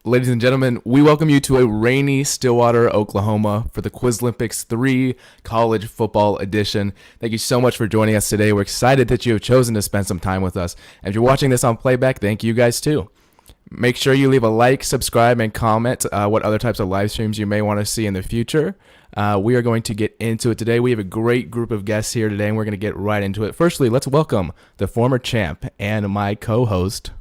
Ladies and gentlemen, we welcome you to a rainy Stillwater, Oklahoma for the Quizlympics 3 College Football Edition. Thank you so much for joining us today. We're excited that you have chosen to spend some time with us. And if you're watching this on playback, thank you guys too. Make sure you leave a like, subscribe, and comment what other types of live streams you may want to see in the future. We are going to get into it today. We have a great group of guests here today, and we're going to get right into it. Firstly, let's welcome the former champ and my co-host,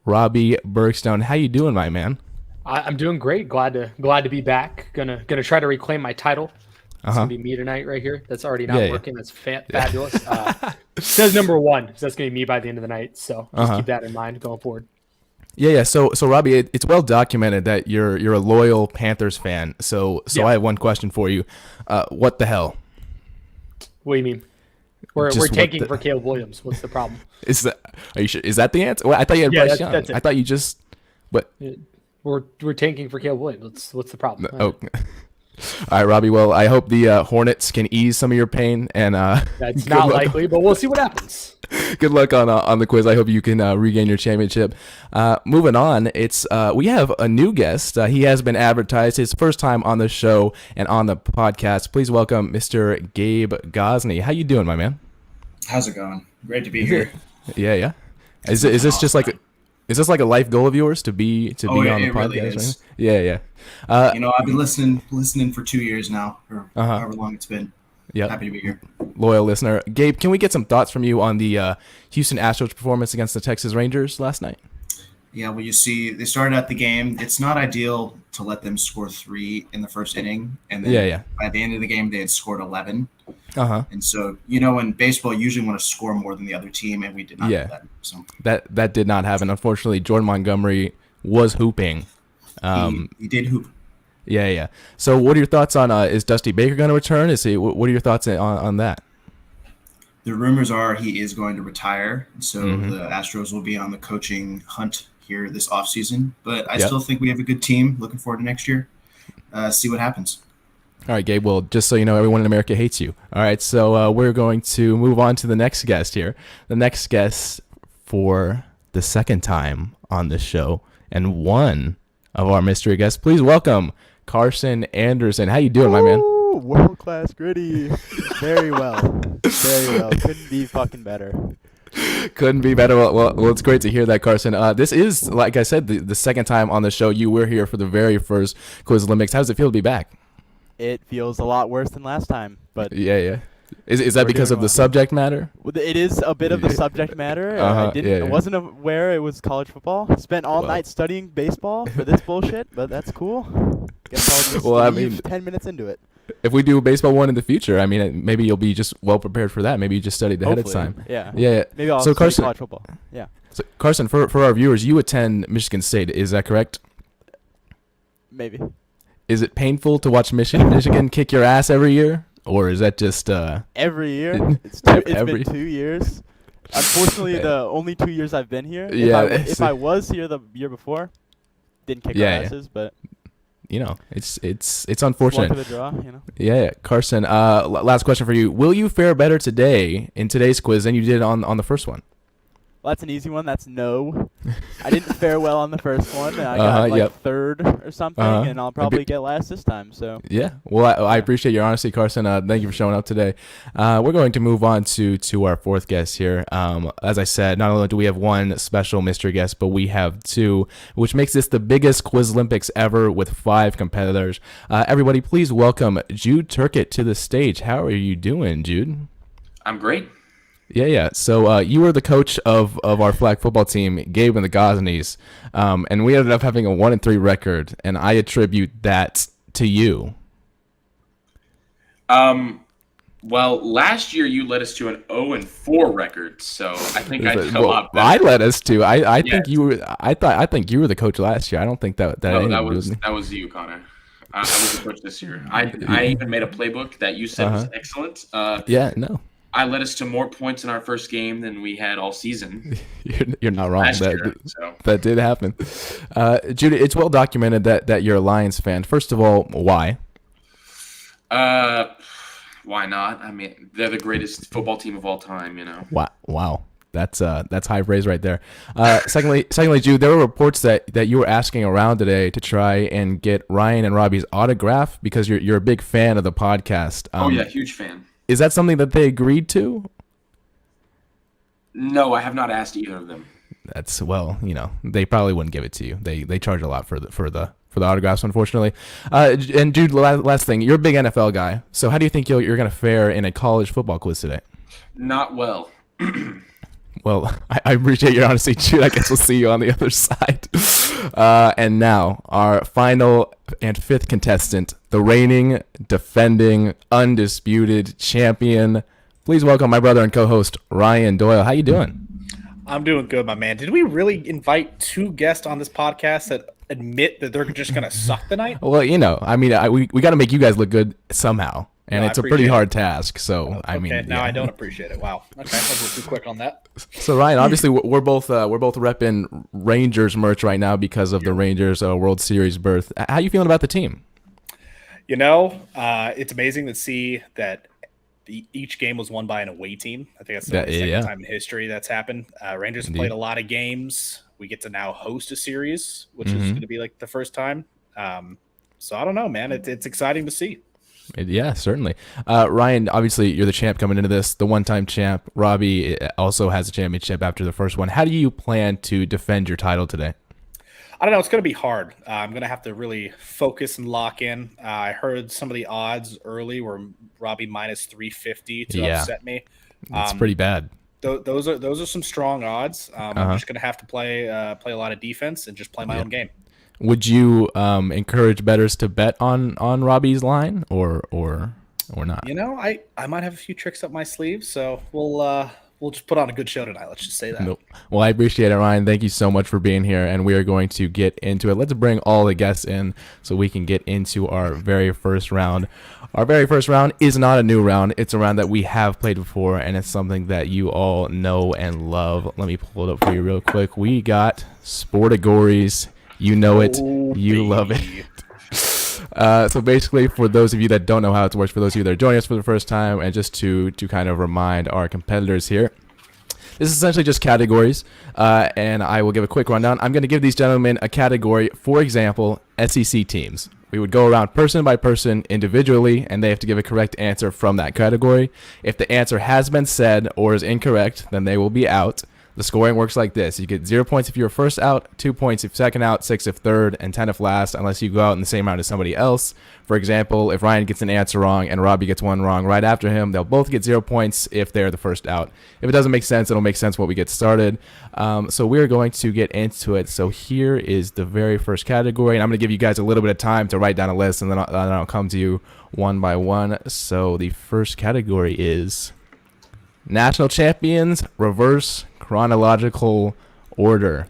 Robbie Bergstone. How you doing, my man? I'm doing great. Glad to be back. Gonna try to reclaim my title. It's gonna be me tonight, right here. That's already not working. That's fabulous. It says number one, so that's gonna be me by the end of the night. So just keep that in mind going forward. Yeah. So Robbie, it's well documented that you're a loyal Panthers fan. So I have one question for you. What the hell? What do you mean? We're tanking for Caleb Williams. What's the problem? Are you sure? Is that the answer? Well, I thought you had Bryce Young. That's it. I thought you just what? We're tanking for Caleb Williams. What's the problem? Oh. All right, Robbie. Well, I hope the Hornets can ease some of your pain, and that's not likely, but we'll see what happens. Good luck on the quiz. I hope you can regain your championship. Moving on, we have a new guest. He has been advertised. His first time on the show and on the podcast. Please welcome Mr. Gabe Gosney. How you doing, my man? How's it going? Great to be here. Yeah. Is this just like a life goal of yours to be on the podcast? Really is. Yeah. I've been listening for 2 years now, or however long it's been. Yeah. Happy to be here. Loyal listener. Gabe, can we get some thoughts from you on the Houston Astros performance against the Texas Rangers last night? Yeah, well, you see, they started out the game. It's not ideal to let them score 3 in the first inning, and then by the end of the game, they had scored 11. And so, in baseball, you usually want to score more than the other team, and we did not do that. So that did not happen. Unfortunately, Jordan Montgomery was hooping. He did hoop. Yeah. So, what are your thoughts on is Dusty Baker going to return? What are your thoughts on that? The rumors are he is going to retire, so the Astros will be on the coaching hunt here this offseason. But I still think we have a good team. Looking forward to next year. See what happens. All right, Gabe. Well, just so you know, everyone in America hates you. All right, so we're going to move on to the next guest here. The next guest for the second time on this show and one of our mystery guests. Please welcome Carson Anderson. How you doing, my man? World class gritty. Very well. Couldn't be fucking better. Couldn't be better. Well, it's great to hear that, Carson. This is, like I said, the second time on the show. You were here for the very first Quizlympics. How does it feel to be back? It feels a lot worse than last time, but yeah. Is that because of the subject matter? Well, it is a bit of the subject matter. I wasn't aware it was college football. Spent all night studying baseball for this bullshit, but that's cool. Guess I'll just 10 minutes into it. If we do a baseball one in the future, I mean, maybe you'll be just well prepared for that. Maybe you just studied ahead of time. Yeah. Maybe I'll study college football. Yeah. So Carson, for our viewers, you attend Michigan State. Is that correct? Maybe. Is it painful to watch Michigan kick your ass every year? Or is that just every year? It's been 2 years. Unfortunately, the only 2 years I've been here. If I was here the year before, didn't kick our asses, but it's unfortunate. Luck of the draw, Yeah, Carson. Last question for you: will you fare better today in today's quiz than you did on the first one? Well, that's an easy one. That's no. I didn't fare well on the first one. I got third or something, and I'll probably get last this time. So yeah. Well, I appreciate your honesty, Carson. Thank you for showing up today. We're going to move on to our fourth guest here. As I said, not only do we have one special mystery guest, but we have two, which makes this the biggest Quizlympics ever with 5 competitors. Everybody, please welcome Jude Turkett to the stage. How are you doing, Jude? I'm great. Yeah. So you were the coach of our flag football team, Gabe and the Gosneys, and we ended up having a 1-3 record, and I attribute that to you. Well, last year you led us to an 0-4 record, so I think I did a lot better. I led us to. I think you were. I think you were the coach last year. I don't think that. No, that was you, Connor. I was the coach this year. I even made a playbook that you said was excellent. I led us to more points in our first game than we had all season. You're not wrong. That did happen. Judy, it's well documented that you're a Lions fan. First of all, why? Why not? I mean, they're the greatest football team of all time, Wow. That's high praise right there. Secondly, Jude, there were reports that you were asking around today to try and get Ryan and Robbie's autograph because you're a big fan of the podcast. Oh yeah, huge fan. Is that something that they agreed to? No, I have not asked either of them. That's they probably wouldn't give it to you. They charge a lot for the autographs, unfortunately. And Jude, last thing, you're a big NFL guy. So how do you think you're going to fare in a college football quiz today? Not well. Well, I appreciate your honesty, Jude. I guess we'll see you on the other side. And now, our final and fifth contestant, the reigning, defending, undisputed champion. Please welcome my brother and co-host, Ryan Doyle. How you doing? I'm doing good, my man. Did we really invite two guests on this podcast that admit that they're just going to suck tonight? Well, we got to make you guys look good somehow. And it's a pretty hard task, so I don't appreciate it. Wow. Okay, I was too quick on that. So Ryan, obviously we're both repping Rangers merch right now because of the Rangers World Series berth. How you feeling about the team? It's amazing to see that each game was won by an away team. I think that's the second time in history that's happened. Rangers have played a lot of games. We get to now host a series, which is going to be like the first time. So I don't know, man. It's exciting to see. Yeah, certainly. Ryan, obviously you're the champ coming into this, the one-time champ. Robbie also has a championship after the first one. How do you plan to defend your title today? I don't know. It's going to be hard. I'm going to have to really focus and lock in. I heard some of the odds early were Robbie minus 350 to upset me. It's pretty bad. Those are some strong odds. I'm just going to have to play a lot of defense and just play my own game. Would you encourage bettors to bet on Robbie's line or not? I might have a few tricks up my sleeve, so we'll just put on a good show tonight. Let's just say that. Nope. Well, I appreciate it, Ryan. Thank you so much for being here, and we are going to get into it. Let's bring all the guests in so we can get into our very first round. Our very first round is not a new round. It's a round that we have played before, and it's something that you all know and love. Let me pull it up for you real quick. We got Sportagories. You know it. You love it. So basically, for those of you that don't know how it works, for those of you that are joining us for the first time, and just to kind of remind our competitors here, this is essentially just categories, and I will give a quick rundown. I'm going to give these gentlemen a category. For example, SEC teams. We would go around person by person individually, and they have to give a correct answer from that category. If the answer has been said or is incorrect, then they will be out. The scoring works like this. You get 0 points if you're first out, 2 points if second out, 6 if third, and 10 if last, unless you go out in the same round as somebody else. For example, if Ryan gets an answer wrong and Robbie gets one wrong right after him, they'll both get 0 points if they're the first out. If it doesn't make sense, it'll make sense when we get started. So we're going to get into it. So here is the very first category, and I'm going to give you guys a little bit of time to write down a list, and then I'll come to you one by one. So the first category is National Champions, reverse chronological order.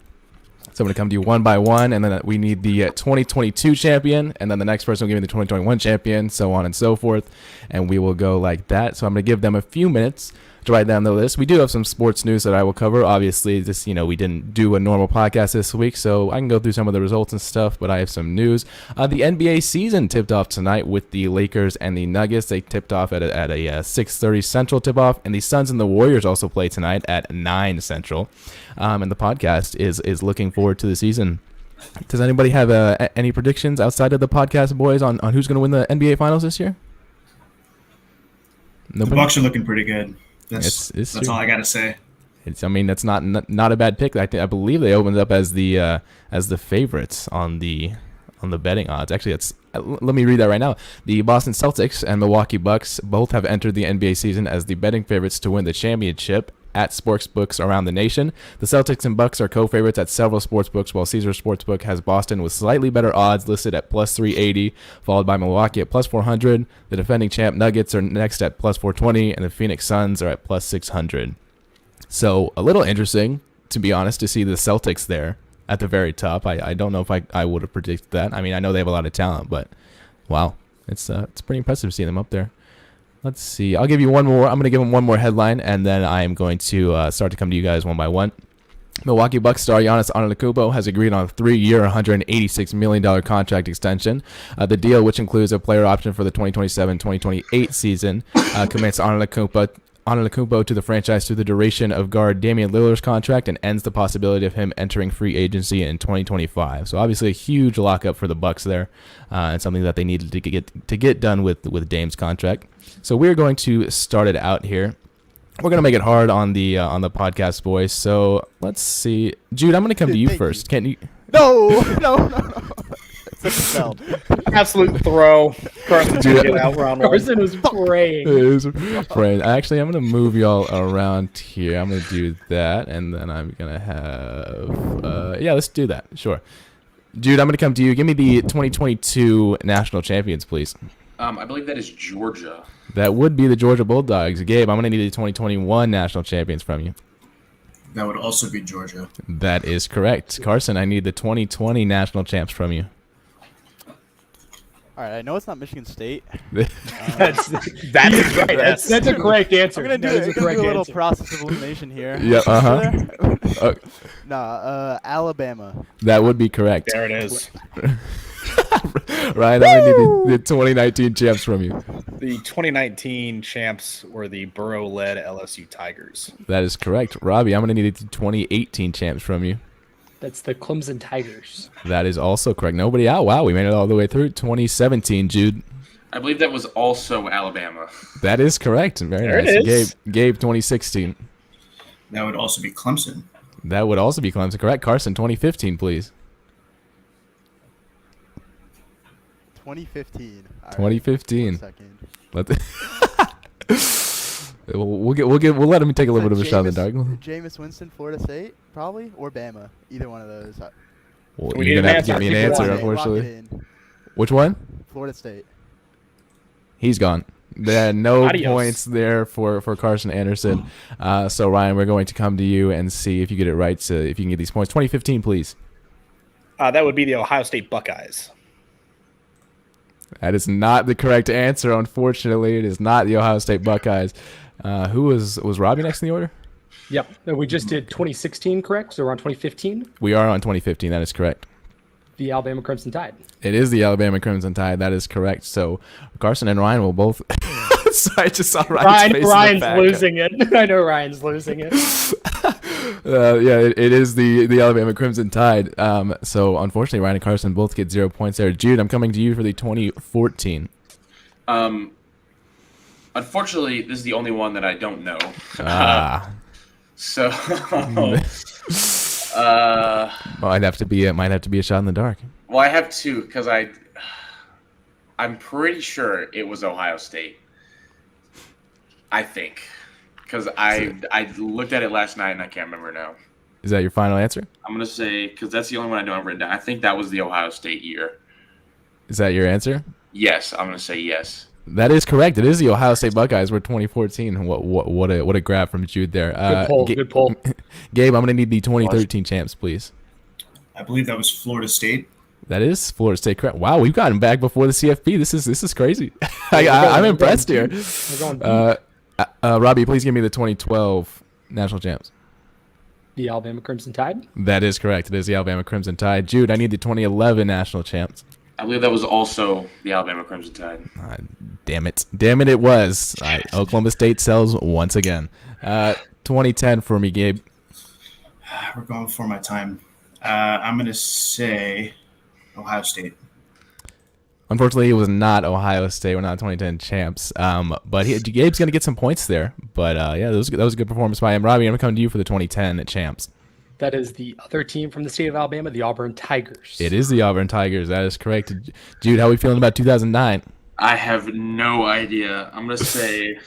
So I'm going to come to you one by one, and then we need the 2022 champion, and then the next person will give me the 2021 champion, so on and so forth, and we will go like that. So I'm going to give them a few minutes to write down the list. We do have some sports news that I will cover. Obviously, we didn't do a normal podcast this week, so I can go through some of the results and stuff, but I have some news. The NBA season tipped off tonight with the Lakers and the Nuggets. They tipped off at a 6:30 Central tip-off, and the Suns and the Warriors also play tonight at 9 Central. And the podcast is looking forward to the season. Does anybody have any predictions outside of the podcast, boys, on who's going to win the NBA Finals this year? Nobody? The Bucks are looking pretty good. That's all I gotta say. That's not a bad pick. I believe they opened up as the favorites on the betting odds. Actually, let me read that right now. The Boston Celtics and Milwaukee Bucks both have entered the NBA season as the betting favorites to win the championship at sportsbooks around the nation. The Celtics and Bucks are co-favorites at several sportsbooks, while Caesars Sportsbook has Boston with slightly better odds listed at plus 380, followed by Milwaukee at plus 400. The defending champ Nuggets are next at plus 420, and the Phoenix Suns are at plus 600. So a little interesting, to be honest, to see the Celtics there at the very top. I don't know if I would have predicted that. I mean, I know they have a lot of talent, but wow, it's pretty impressive to see them up there. Let's see. I'll give you one more. I'm going to give them one more headline, and then I am going to start to come to you guys one by one. Milwaukee Bucks star Giannis Antetokounmpo has agreed on a 3-year, $186 million contract extension. The deal, which includes a player option for the 2027-2028 season, commits Antetokounmpo Antetokounmpo to the franchise through the duration of guard Damian Lillard's contract and ends the possibility of him entering free agency in 2025. So obviously a huge lockup for the Bucks there, and something that they needed to get done with Dame's contract. So we're going to start it out here. We're gonna make it hard on the podcast, boys. So let's see, Jude. I'm gonna come to you first. Can you? No. It's a spell. Absolute throw. Carson Dude, get out round one. Carson was praying. Actually, I'm gonna move y'all around here. I'm gonna do that, and then I'm gonna have let's do that. Sure, Jude. I'm gonna come to you. Give me the 2022 national champions, please. I believe that is Georgia. That would be the Georgia Bulldogs. Gabe, I'm gonna need the 2021 national champions from you. That would also be Georgia. That is correct. Carson, I need the 2020 national champs from you. All right, I know it's not Michigan State. That's right. That's a correct answer. I'm gonna do a little process of elimination here. Yeah. Alabama. That would be correct. There it is. Ryan, I'm gonna need the 2019 champs from you. The 2019 champs were the Burrow-led LSU Tigers. That is correct. Robbie, I'm gonna need the 2018 champs from you. That's the Clemson Tigers. That is also correct. Nobody out. Wow, we made it all the way through. 2017, Jude. I believe that was also Alabama. That is correct. Very there nice. It is. Gabe, 2016. That would also be Clemson. That would also be Clemson. Correct. Carson, 2015, please. 2015. All 2015. Right. 1 second. We'll let him take a little bit of a shot in the dark. Jameis Winston, Florida State, probably, or Bama. Either one of those. Well, you're gonna have to give me an answer, unfortunately. Which one? Florida State. He's gone. There are no Adios. points there for Carson Anderson. So Ryan, we're going to come to you and see if you get it right. So if you can get these points, 2015, please. That would be the Ohio State Buckeyes. That is not the correct answer. Unfortunately, it is not the Ohio State Buckeyes. Who was Robbie next in the order? Yep. We just did 2016, correct? So we're on 2015. We are on 2015. That is correct. The Alabama Crimson Tide. It is the Alabama Crimson Tide. That is correct. So Carson and Ryan will both. Sorry, I just saw Ryan's face Ryan's in the back. losing it. I know Ryan's losing it. It is the Alabama Crimson Tide. So unfortunately, Ryan and Carson both get 0 points there. Jude, I'm coming to you for the 2014. Unfortunately, this is the only one that I don't know. So might have to be a shot in the dark. Well, I have two because I'm pretty sure it was Ohio State. I think because I looked at it last night and I can't remember now. Is that your final answer? I'm gonna say because that's the only one I know I've written down. I think that was the Ohio State year. Is that your answer? Yes, I'm gonna say yes. That is correct. It is the Ohio State Buckeyes. We're 2014. What a grab from Jude there. Good pull. Gabe, I'm gonna need the 2013 champs, please. I believe that was Florida State. That is Florida State, correct? Wow, we've gotten back before the CFP. This is crazy. I'm impressed here. Robbie, please give me the 2012 national champs. The Alabama Crimson Tide. That is correct. It is the Alabama Crimson Tide. Jude, I need the 2011 national champs. I believe that was also the Alabama Crimson Tide. Damn it, it was. Oklahoma State sells once again. 2010 for me, Gabe. We're going for my time. I'm going to say Ohio State. Unfortunately, it was not Ohio State. We're not 2010 champs. But Gabe's going to get some points there. But that was a good performance by him. Robbie, I'm coming to you for the 2010 champs. That is the other team from the state of Alabama, the Auburn Tigers. It is the Auburn Tigers. That is correct. Jude, how are we feeling about 2009? I have no idea. I'm gonna say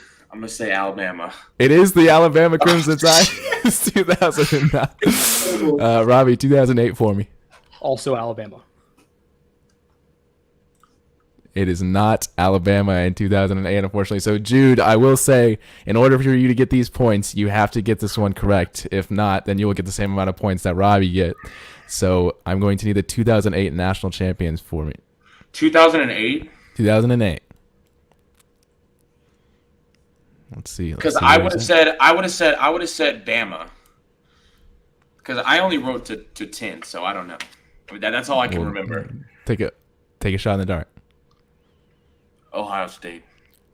Alabama. It is the Alabama Crimson Tide. It's 2009. Robbie, 2008 for me. Also Alabama. It is not Alabama in 2008, unfortunately. So, Jude, I will say, in order for you to get these points, you have to get this one correct. If not, then you will get the same amount of points that Robbie get. So, I'm going to need the 2008 national champions for me. 2008? 2008. Let's see. Because I would have said Bama. Because I only wrote to 10, so I don't know. I mean, that's all I can remember. Take a shot in the dark. Ohio State.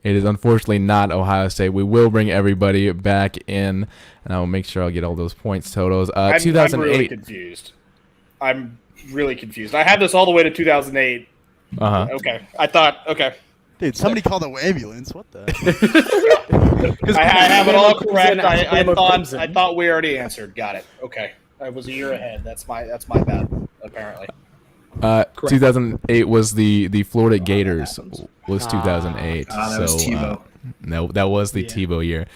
It is unfortunately not Ohio State. We will bring everybody back in, and I will make sure I'll get all those points totals. 2008. I'm really confused. I'm really confused. I had this all the way to 2008. Okay. I thought, okay. Dude, somebody called the ambulance. What the? I have it all correct. I thought we already answered. Got it. Okay. I was a year ahead. That's my bad, apparently. 2008 was the Florida Gators. Was 2008. That was Tebow. No, that was the Tebow year.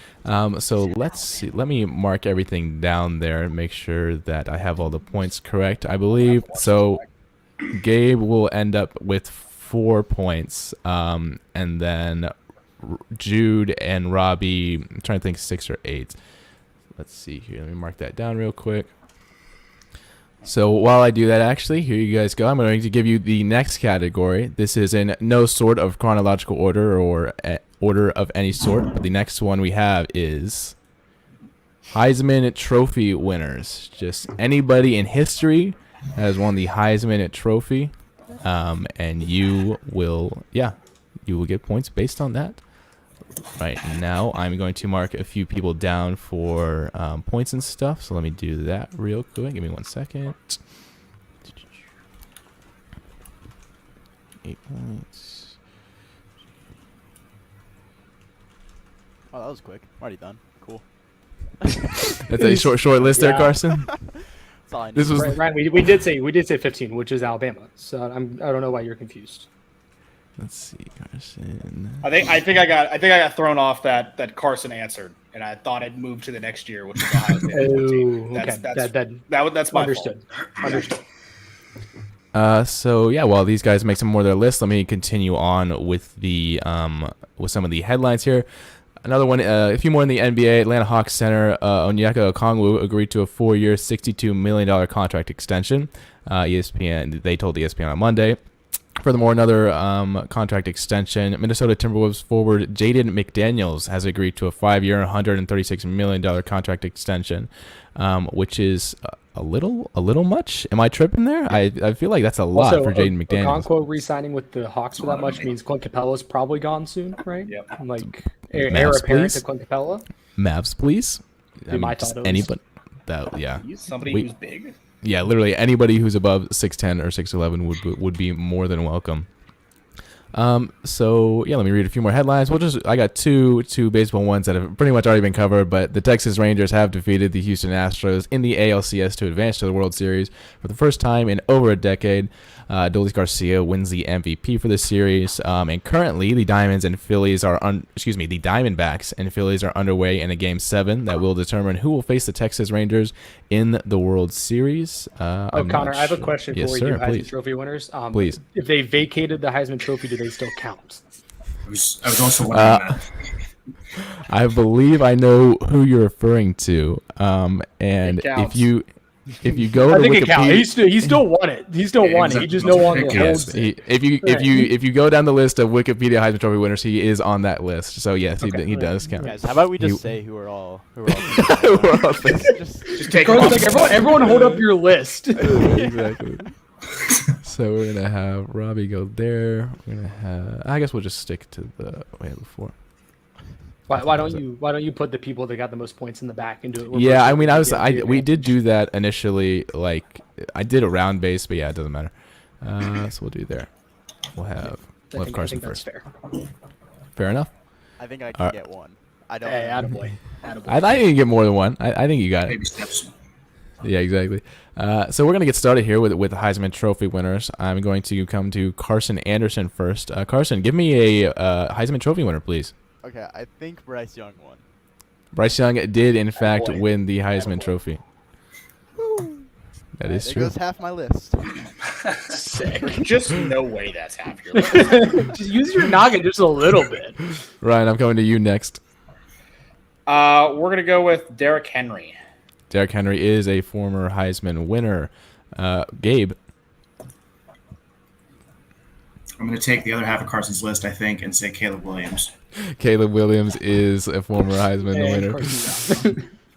So let's see. Let me mark everything down there and make sure that I have all the points correct. I believe so. Gabe will end up with 4 points, and then Jude and Robbie, I'm trying to think 6 or 8. Let's see here. Let me mark that down real quick. So while I do that, actually, here you guys go. I'm going to give you the next category. This is in no sort of chronological order or order of any sort. But the next one we have is Heisman Trophy winners. Just anybody in history has won the Heisman Trophy. And you will get points based on that. Right now, I'm going to mark a few people down for points and stuff. So let me do that real quick. Give me 1 second. 8 points. Oh, that was quick. I'm already done. Cool. That's a short list there, Carson. That's all I need. This was Ryan, we did say 15, which is Alabama. So I don't know why you're confused. Let's see, Carson. I think I got thrown off that Carson answered, and I thought I'd move to the next year, which is Ohio State. That's my understood. fault. Understood. So yeah, while these guys make some more of their lists, let me continue on with the with some of the headlines here. Another one, a few more in the NBA. Atlanta Hawks center Onyeka Okongwu agreed to a 4-year, $62 million contract extension. They told ESPN on Monday. Furthermore, another contract extension. Minnesota Timberwolves forward Jaden McDaniels has agreed to a 5-year, $136 million contract extension, which is a little much. Am I tripping there? I feel like that's a lot for Jaden McDaniels. Okonkwo re-signing with the Hawks for that much means Clint Capella's probably gone soon, right? Yep. Like heir apparent to Clint Capella. Mavs, please. Anybody. He's somebody who's big. Yeah, literally anybody who's above 6'10 or 6'11 would be more than welcome. So yeah, let me read a few more headlines. I got two baseball ones that have pretty much already been covered, but the Texas Rangers have defeated the Houston Astros in the ALCS to advance to the World Series for the first time in over a decade. Adolis Garcia wins the MVP for the series, and currently the Diamondbacks and Phillies are underway in a Game 7 that will determine who will face the Texas Rangers in the World Series. Connor, I have a question for you, Heisman Trophy winners. Please. If they vacated the Heisman Trophy, do they still count? I was also wondering that. I believe I know who you're referring to, and if you go to Wikipedia, he still won it. He still won it. He just no longer holds it. If you go down the list of Wikipedia Heisman Trophy winners, he is on that list. So yes, he does count. Guys, how about we just say who are all just take everyone hold up your list. Exactly. So we're gonna have Robbie go there. We're gonna have. I guess we'll just stick to the way before. Why don't you put the people that got the most points in the back and do it? Yeah, I mean, we did do that initially. Like I did a round base, but yeah, it doesn't matter. So we'll do there. We'll have Carson first. Fair. Fair enough. I think I can get one. I don't. Hey, attaboy. I think you can get more than one. I think you got it. Baby steps. Yeah, exactly. So we're gonna get started here with the Heisman Trophy winners. I'm going to come to Carson Anderson first. Carson, give me a Heisman Trophy winner, please. Okay, I think Bryce Young won. Bryce Young did, in fact, win the Heisman Trophy. That is true. There goes half my list. Just no way that's half your list. Just use your noggin just a little bit. Ryan, I'm coming to you next. We're going to go with Derrick Henry. Derrick Henry is a former Heisman winner. Gabe. I'm going to take the other half of Carson's list, I think, and say Caleb Williams. Caleb Williams is a former Heisman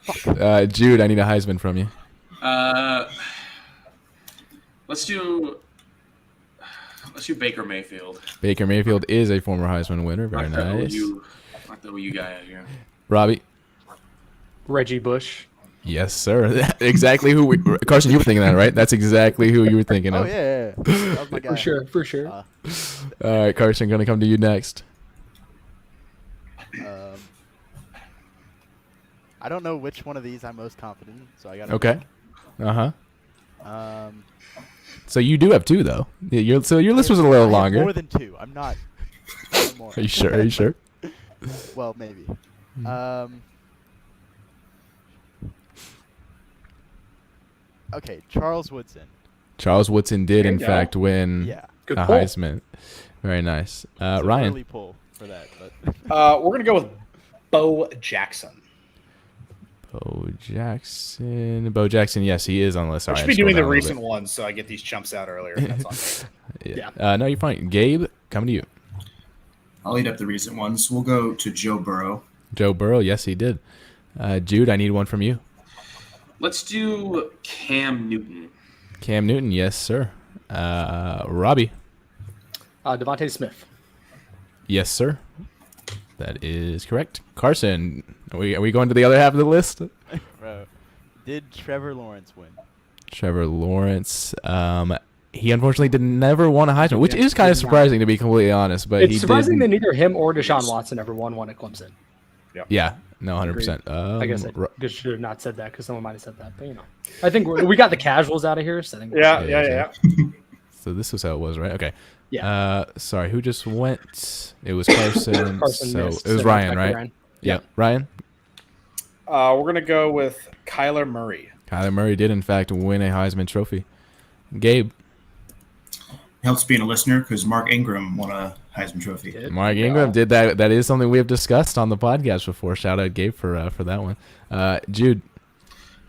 winner. Jude, I need a Heisman from you. Let's do Let's do Baker Mayfield. Baker Mayfield is a former Heisman winner. Very nice. Like the OU guy out here. Robbie. Reggie Bush. Yes, sir. Exactly who Carson, you were thinking that, right? That's exactly who you were thinking of. Oh, yeah. That was my guy. For sure. All right, Carson, going to come to you next. I don't know which one of these I'm most confident in, so I got to. Okay. So you do have 2, though. So your list was a little longer. More than 2. I'm not. More. Are you sure? Are you sure? Well, maybe. Okay, Charles Woodson. Charles Woodson did, in fact, win Good a pull. Heisman. Very nice. Ryan. Early pull for that, but. We're gonna go with Bo Jackson. Bo Jackson, yes, he is on the list. I should be doing the recent ones, so I get these jumps out earlier. That's on me. Yeah. No, you're fine. Gabe, coming to you. I'll eat up the recent ones. We'll go to Joe Burrow. Joe Burrow, yes, he did. Jude, I need one from you. Let's do Cam Newton. Cam Newton, yes, sir. Robbie. Devontae Smith. Yes, sir. That is correct. Carson, are we going to the other half of the list? Bro, did Trevor Lawrence win? Trevor Lawrence. He unfortunately never won a Heisman, which is kind of surprising to be completely honest. But it's surprising that neither him or Deshaun Watson ever won one at Clemson. Yeah, no, 100%. I guess I should have not said that because someone might have said that. But I think we got the casuals out of here. So I think Yeah. So this was how it was, right? Okay. Yeah. Sorry, who just went? It was Carson. Missed, it was Ryan, right? Yeah. Ryan. We're gonna go with Kyler Murray. Kyler Murray did, in fact, win a Heisman Trophy. Gabe. Helps being a listener because Mark Ingram won a Heisman Trophy. Mark Ingram did that. That is something we have discussed on the podcast before. Shout out Gabe for that one. Jude.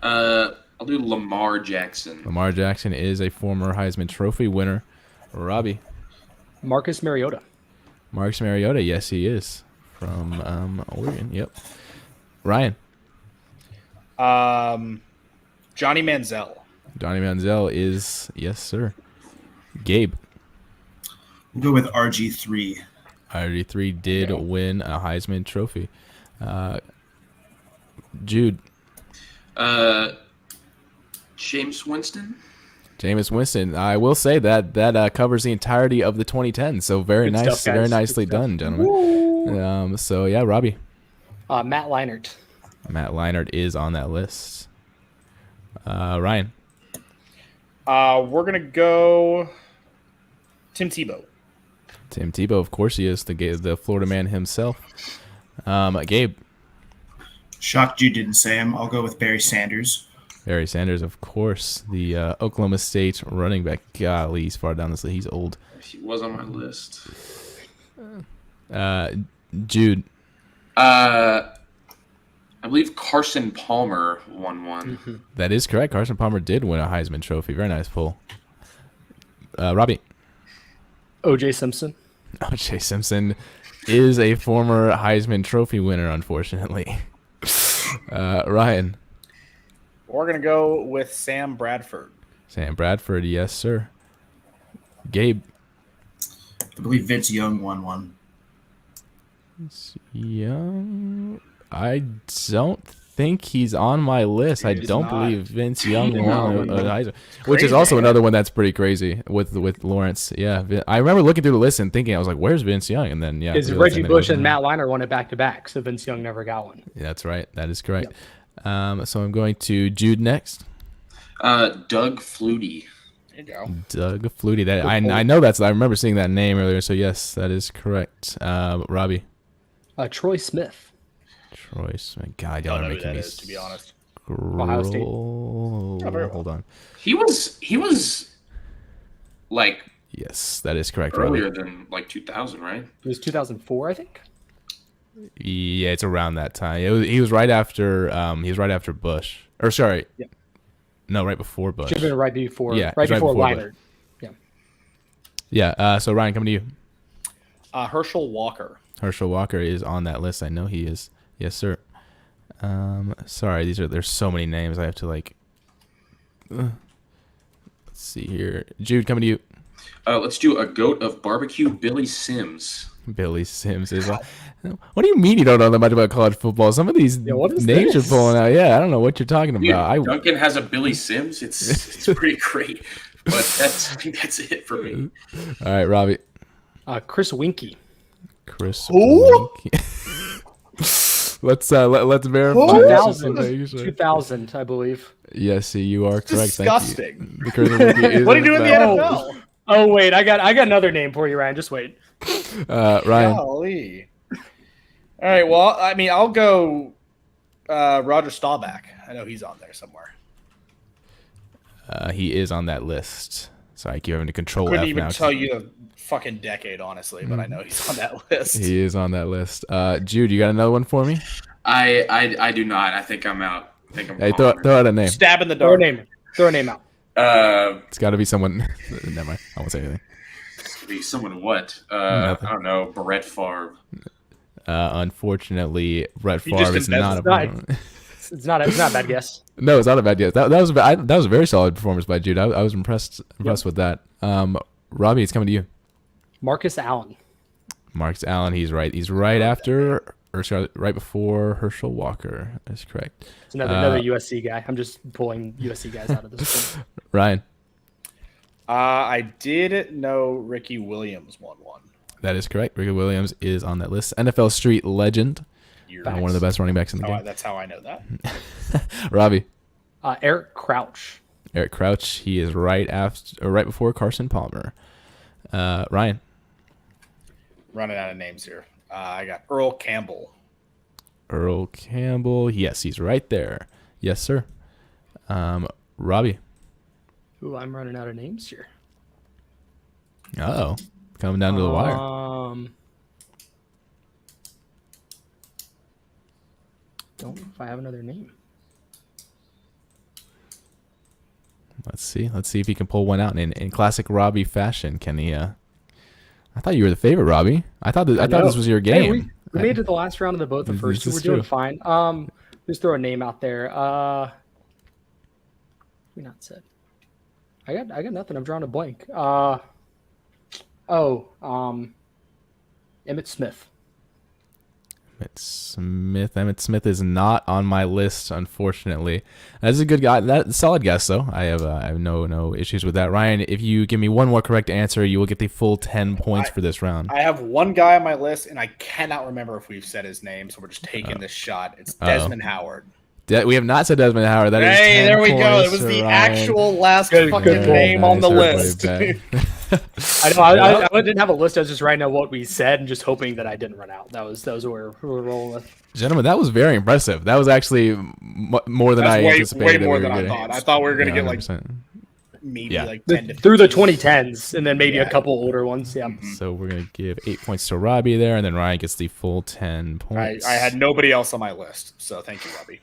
I'll do Lamar Jackson. Lamar Jackson is a former Heisman Trophy winner. Robbie. Marcus Mariota. Marcus Mariota, yes, he is from Oregon. Yep. Ryan. Johnny Manziel. Johnny Manziel is, yes, sir. Gabe. We'll go with RG3. RG3 did win a Heisman Trophy. Jude. Jameis Winston. Jameis Winston. I will say that covers the entirety of the 2010s. So very Good nice, stuff, very guys. nicely done, gentlemen. So yeah, Robbie. Matt Leinart. Matt Leinart is on that list. Ryan. We're gonna go Tim Tebow. Tim Tebow, of course he is, the Florida man himself. Gabe. Shocked you didn't say him. I'll go with Barry Sanders. Barry Sanders, of course, the Oklahoma State running back. Golly, he's far down this list. He's old. He was on my list. Jude. I believe Carson Palmer won one. Mm-hmm. That is correct. Carson Palmer did win a Heisman Trophy. Very nice pull. Robbie. O.J. Simpson. O.J. Simpson is a former Heisman Trophy winner, unfortunately. Ryan. We're gonna go with Sam Bradford. Sam Bradford, yes, sir. Gabe. I believe Vince Young won one. Young. I don't think he's on my list. I don't believe Vince Young won a Heisman, which is also another one that's pretty crazy with Lawrence. Yeah, I remember looking through the list and thinking, I was like, "Where's Vince Young?" And then is Reggie Bush and Matt Leinart won it back to back, so Vince Young never got one. Yeah, that's right. That is correct. Yep. So I'm going to Jude next. Doug Flutie. There you go. Doug Flutie. That I know I remember seeing that name earlier. So yes, that is correct. Robbie. Troy Smith. Troy Smith. God, y'all are making me. To be honest. Ohio State. Hold on. He was like. Yes, that is correct. Earlier Robbie. than like 2000, right? It was 2004, I think. Yeah, it's around that time. He was right after. He was right after Bush. Or sorry. Yeah. No, right before Bush. Should have been right before. Yeah, right before Leinart. Yeah. Yeah. So Ryan, coming to you. Herschel Walker. Herschel Walker is on that list. I know he is. Yes, sir. Sorry, there's so many names. I have to let's see here. Jude, coming to you. Let's do a goat of barbecue, Billy Sims. Billy Sims is. What do you mean you don't know that much about college football? Some of these names you're pulling out. Yeah, I don't know what you're talking about. Duncan has a Billy Sims. It's pretty great. But I think that's it for me. All right, Robbie. Chris Winkie. Chris Winkie. Let's verify. 2000, I believe. Yes, you are correct. Disgusting. What are you doing in the NFL? Oh wait, I got another name for you, Ryan. Just wait. Ryan. Golly. All right. Well, I mean, I'll go Roger Staubach. I know he's on there somewhere. He is on that list. Sorry, I keep having to control. Couldn't even tell you the fucking decade, honestly, but I know he's on that list. He is on that list. Jude, you got another one for me? I do not. I think I'm out. Hey, throw out a name. Stab in the dark. Throw a name out. It's got to be someone. Never mind. I won't say anything. Be someone what? I don't know. Brett Favre. Unfortunately, Brett Favre is not a. It's not a bad guess. No, it's not a bad guess. That was a very solid performance by Jude. I was impressed with that. Robbie, it's coming to you. Marcus Allen. Marcus Allen. He's right. He's right after, or sorry, right before Herschel Walker. That's correct. It's another USC guy. I'm just pulling USC guys out of this point. Ryan. I did know Ricky Williams won one. That is correct. Ricky Williams is on that list. NFL Street legend. One of the best running backs in the game. That's how I know that. Robbie. Eric Crouch. Eric Crouch. He is right before Carson Palmer. Ryan. Running out of names here. I got Earl Campbell. Earl Campbell. Yes, he's right there. Yes, sir. Robbie. Ooh, I'm running out of names here. Uh-oh. Coming down to the wire. Don't know if I have another name. Let's see if he can pull one out in classic Robbie fashion. Can he? I thought you were the favorite, Robbie. I thought this was your game. Hey, we made it to the last round of the boat. The first, so we're doing fine. Just throw a name out there. We not said. I got nothing. I'm drawing a blank. Emmett Smith. Emmett Smith is not on my list, unfortunately. That's a good guy. That's a solid guess, though. I have no issues with that. Ryan, if you give me one more correct answer, you will get the full 10 points for this round. I have one guy on my list, and I cannot remember if we've said his name, so we're just taking this shot. It's Desmond Howard. We have not said Desmond Howard. That is 10 there we points go. It was the actual last fucking name on the list. I didn't have a list. I was just writing out what we said and just hoping that I didn't run out. That was what we're rolling with. Gentlemen, that was very impressive. That was actually more than I anticipated. Way more than I thought. I thought we were going to get like maybe like 10 to through the 2010s and then maybe a couple older ones. Yeah. So we're going to give 8 points to Robbie there, and then Ryan gets the full 10 points. I had nobody else on my list, so thank you, Robbie.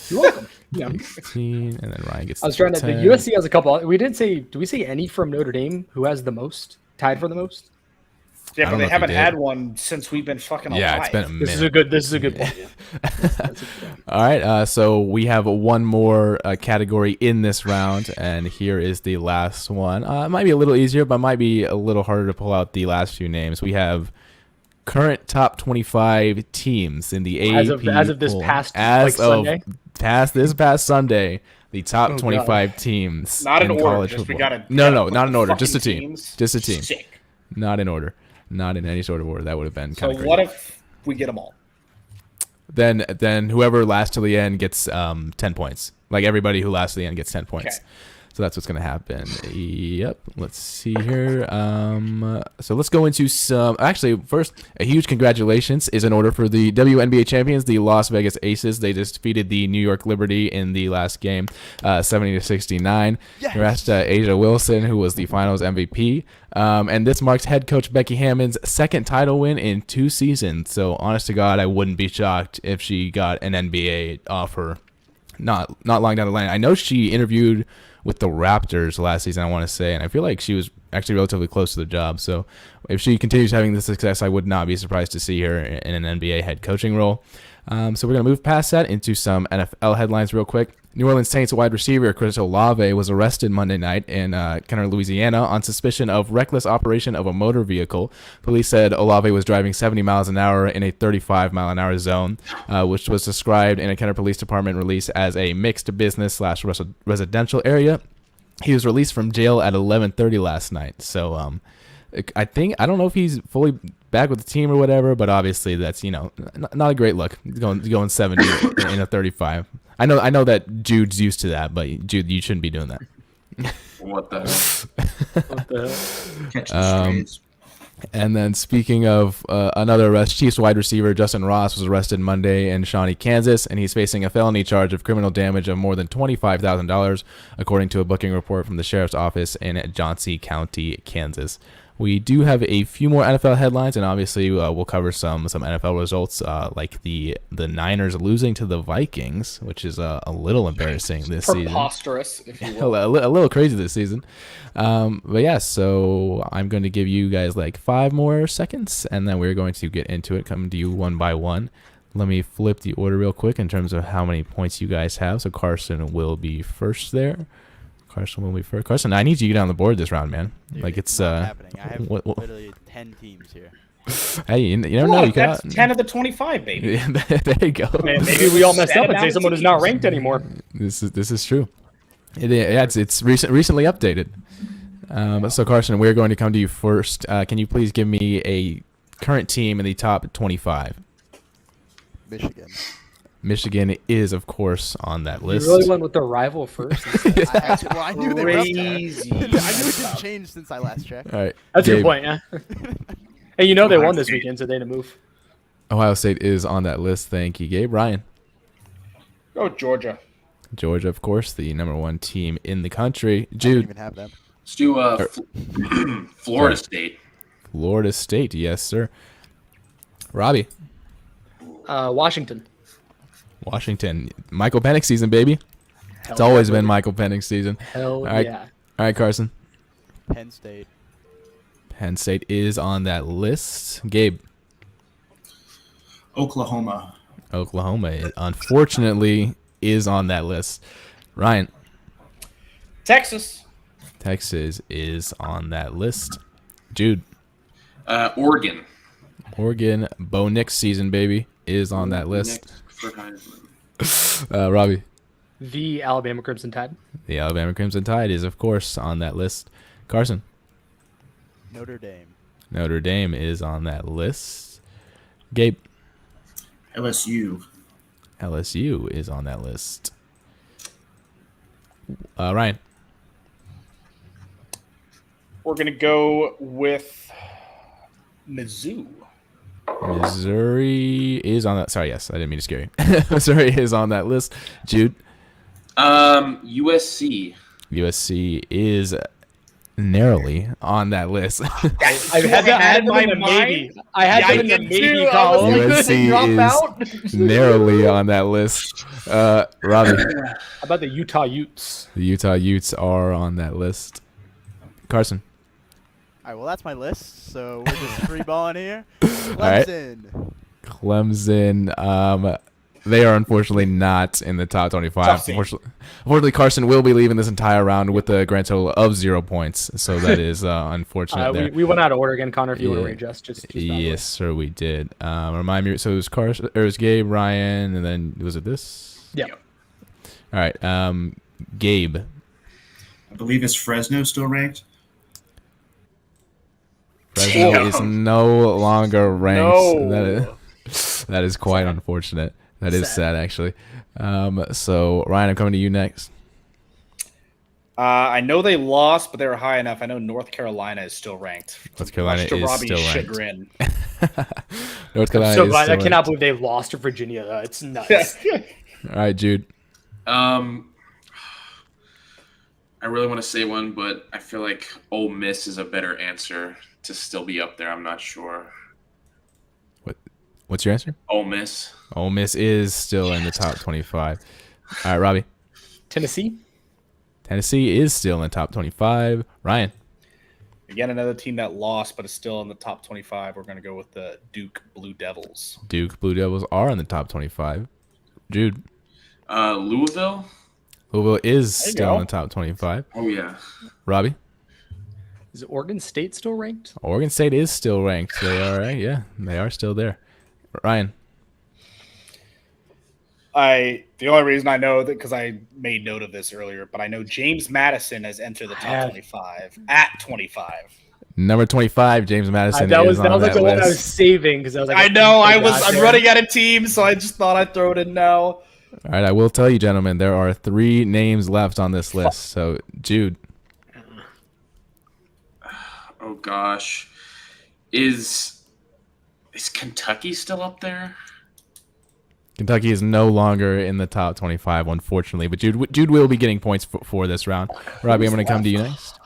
You're welcome. Yeah. 18, and then Ryan gets. I was trying to. The USC has a couple. We didn't say. Do we say any from Notre Dame? Who has the most? Tied for the most? Yeah, but they haven't had one since we've been fucking alive. Yeah, it's been a minute. This is a good point. Yeah. All right. So we have one more category in this round, and here is the last one. It might be a little easier, but might be a little harder to pull out the last few names. We have current top 25 teams in the AP as of this past Sunday. This past Sunday, the top 25 teams not in college order. football. No, not in order. Just a team. Teams. Just a team. Sick. Not in order. Not in any sort of order. That would have been kind of crazy. So what if we get them all? Then whoever lasts till the end gets 10 points. Like everybody who lasts to the end gets 10 points. Okay. So that's what's going to happen. Yep. Let's see here. So let's go into some. Actually, first, a huge congratulations is in order for the WNBA champions, the Las Vegas Aces. They just defeated the New York Liberty in the last game, 70-69. Yes. Congrats to Asia Wilson, who was the Finals MVP. And this marks head coach Becky Hammon's second title win in 2 seasons. So, honest to God, I wouldn't be shocked if she got an NBA offer not long down the line. I know she interviewed with the Raptors last season, I want to say, and I feel like she was actually relatively close to the job. So if she continues having this success, I would not be surprised to see her in an NBA head coaching role. So we're going to move past that into some NFL headlines real quick. New Orleans Saints wide receiver Chris Olave was arrested Monday night in Kenner, Louisiana on suspicion of reckless operation of a motor vehicle. Police said Olave was driving 70 miles an hour in a 35-mile-an-hour zone, which was described in a Kenner Police Department release as a mixed business/residential area. He was released from jail at 11:30 last night. So I don't know if he's fully back with the team or whatever, but obviously that's not a great look going 70 in a 35. I know that Jude's used to that, but Jude, you shouldn't be doing that. What the hell? What the hell? And then speaking of another arrest, Chiefs wide receiver Justin Ross was arrested Monday in Shawnee, Kansas, and he's facing a felony charge of criminal damage of more than $25,000, according to a booking report from the sheriff's office in Johnsey County, Kansas. We do have a few more NFL headlines, and obviously we'll cover some NFL results, like the Niners losing to the Vikings, which is a little embarrassing this season. Preposterous, if you will. A little crazy this season. But yeah, so I'm going to give you guys like 5 more seconds, and then we're going to get into it, coming to you one by one. Let me flip the order real quick in terms of how many points you guys have. So Carson will be first there. Carson, I need you to get on the board this round, man. Dude, like it's happening. I have literally 10 teams here. Hey, you never know. You that's 10 of the 25, baby. Yeah, there you go. Man, maybe we all messed up and say someone who's not ranked anymore. This is true. It's recently updated. So Carson, we're going to come to you first. Can you please give me a current team in the top 25? Michigan is, of course, on that list. You really went with the rival first. I knew they were crazy. I knew it didn't change since I last checked. All right, That's Gabe. your point, yeah. Hey, they won this weekend, so they didn't move. Ohio State is on that list. Thank you, Gabe. Ryan. Oh, Georgia. Georgia, of course, the number 1 team in the country. I Jude. don't even have them. Let's do Florida State. Florida State, yes, sir. Robbie. Washington. Michael Penix season, baby. It's always been Michael Penix season. Hell yeah. All right, Carson. Penn State. Penn State is on that list. Gabe. Oklahoma, unfortunately, is on that list. Ryan. Texas is on that list. Jude. Oregon. Bo Nix season, baby, is on that list. Robbie. The Alabama Crimson Tide. The Alabama Crimson Tide is, of course, on that list. Carson. Notre Dame is on that list. Gabe. LSU is on that list. Ryan. We're going to go with Mizzou. Missouri is on that. Sorry, yes, I didn't mean to scare you. Missouri is on that list. Jude. USC. USC is narrowly on that list. I had them in a maybe. I had them in a maybe column. USC is narrowly on that list. Robbie. How about the Utah Utes? The Utah Utes are on that list. Carson. All right, well, that's my list, so we're just free-balling here. Clemson. They are unfortunately not in the top 25. Unfortunately, Carson will be leaving this entire round with a grand total of 0 points, so that is unfortunate there. We went out of order again, Connor, if you want to readjust. Just yes, sir, we did. Remind me, so it was Gabe, Ryan, and then was it this? Yeah. All right, Gabe. I believe is Fresno still ranked? Fresno is no longer ranked. That is quite unfortunate. That is sad, actually. So, Ryan, I'm coming to you next. I know they lost, but they were high enough. I know North Carolina is still ranked. North Carolina is still chagrin. ranked. North Carolina so is glad. still I cannot believe they lost to Virginia, though. It's nuts. All right, Jude. I really want to say one, but I feel like Ole Miss is a better answer to still be up there. I'm not sure. What's your answer? Ole Miss. Ole Miss is still in the top 25. All right, Tennessee. Tennessee is still in the top 25. Ryan. Again, another team that lost but is still in the top 25. We're going to go with the Duke Blue Devils. Duke Blue Devils are in the top 25. Jude. Louisville. Louisville is still in the top 25. Oh, yeah. Robbie? Is Oregon State still ranked? Oregon State is still ranked. They are, right? Yeah, they are still there. Ryan? The only reason I know that because I made note of this earlier, but I know James Madison has entered the top 25 at 25. Number 25, James Madison. That was like the list. one I was saving because I was like, I'm running out of teams, so I just thought I'd throw it in now. All right, I will tell you, gentlemen, there are 3 names left on this list. So, Jude. Oh gosh, is Kentucky still up there? Kentucky is no longer in the top 25, unfortunately. But Jude will be getting points for this round. Robbie, I'm going to come to you next.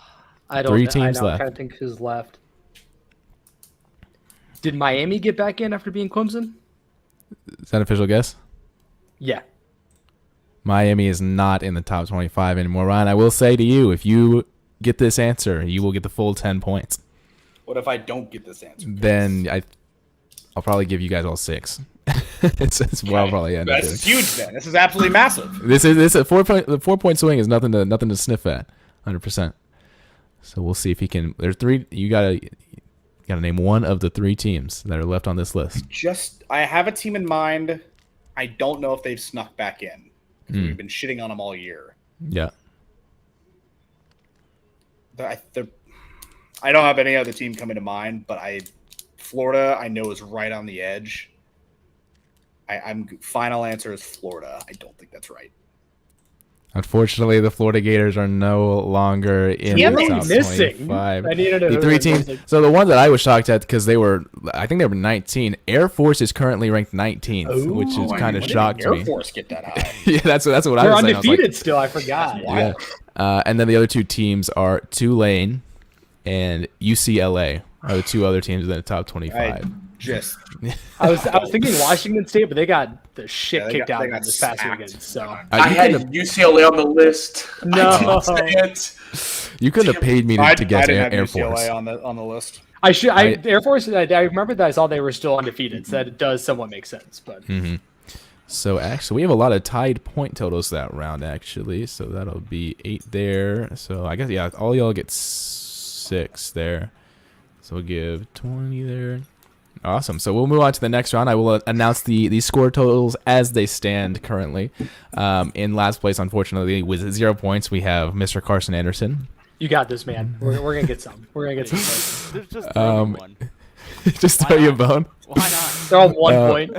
I don't. 3 teams left. I'm trying to think who's left. Did Miami get back in after being Clemson? Is that an official guess? Yeah. Miami is not in the top 25 anymore. Ryan, I will say to you, if you get this answer, you will get the full 10 points. What if I don't get this answer? Then I'll probably give you guys all 6. it's well probably end. That's huge. Then this is absolutely massive. This is a 4-point swing is nothing to sniff at, 100%. So we'll see if he can. There's 3. You gotta name one of the 3 teams that are left on this list. I have a team in mind. I don't know if they've snuck back in. We've been shitting on them all year. Yeah. I don't have any other team coming to mind, but Florida I know is right on the edge. I'm final answer is Florida. I don't think that's right. Unfortunately, the Florida Gators are no longer in the top 25. I needed the 3 teams. So the one that I was shocked at because I think they were 19. Air Force is currently ranked 19th, which is kind of shocked me. Air Force get that high? Yeah, that's what I was saying. They're undefeated still. I forgot. Yeah. And then the other 2 teams are Tulane and UCLA are the 2 other teams in the top 25. I was thinking Washington State, but they got the shit kicked out of them this past weekend. So I had UCLA on the list. No, you couldn't have paid me to guess Air Force on the list. Air Force. I remember that I saw they were still undefeated, so that does somewhat make sense. But so actually, we have a lot of tied point totals that round. Actually, so that'll be 8 there. So I guess all y'all get 6 there. So we'll give 20 there. Awesome. So we'll move on to the next round. I will announce the score totals as they stand currently. In last place, unfortunately, with 0 points, we have Mr. Carson Anderson. You got this, man. We're gonna get some. We're gonna get some. Just throw you one. Just throw you a bone. Why not? They're all 1 point.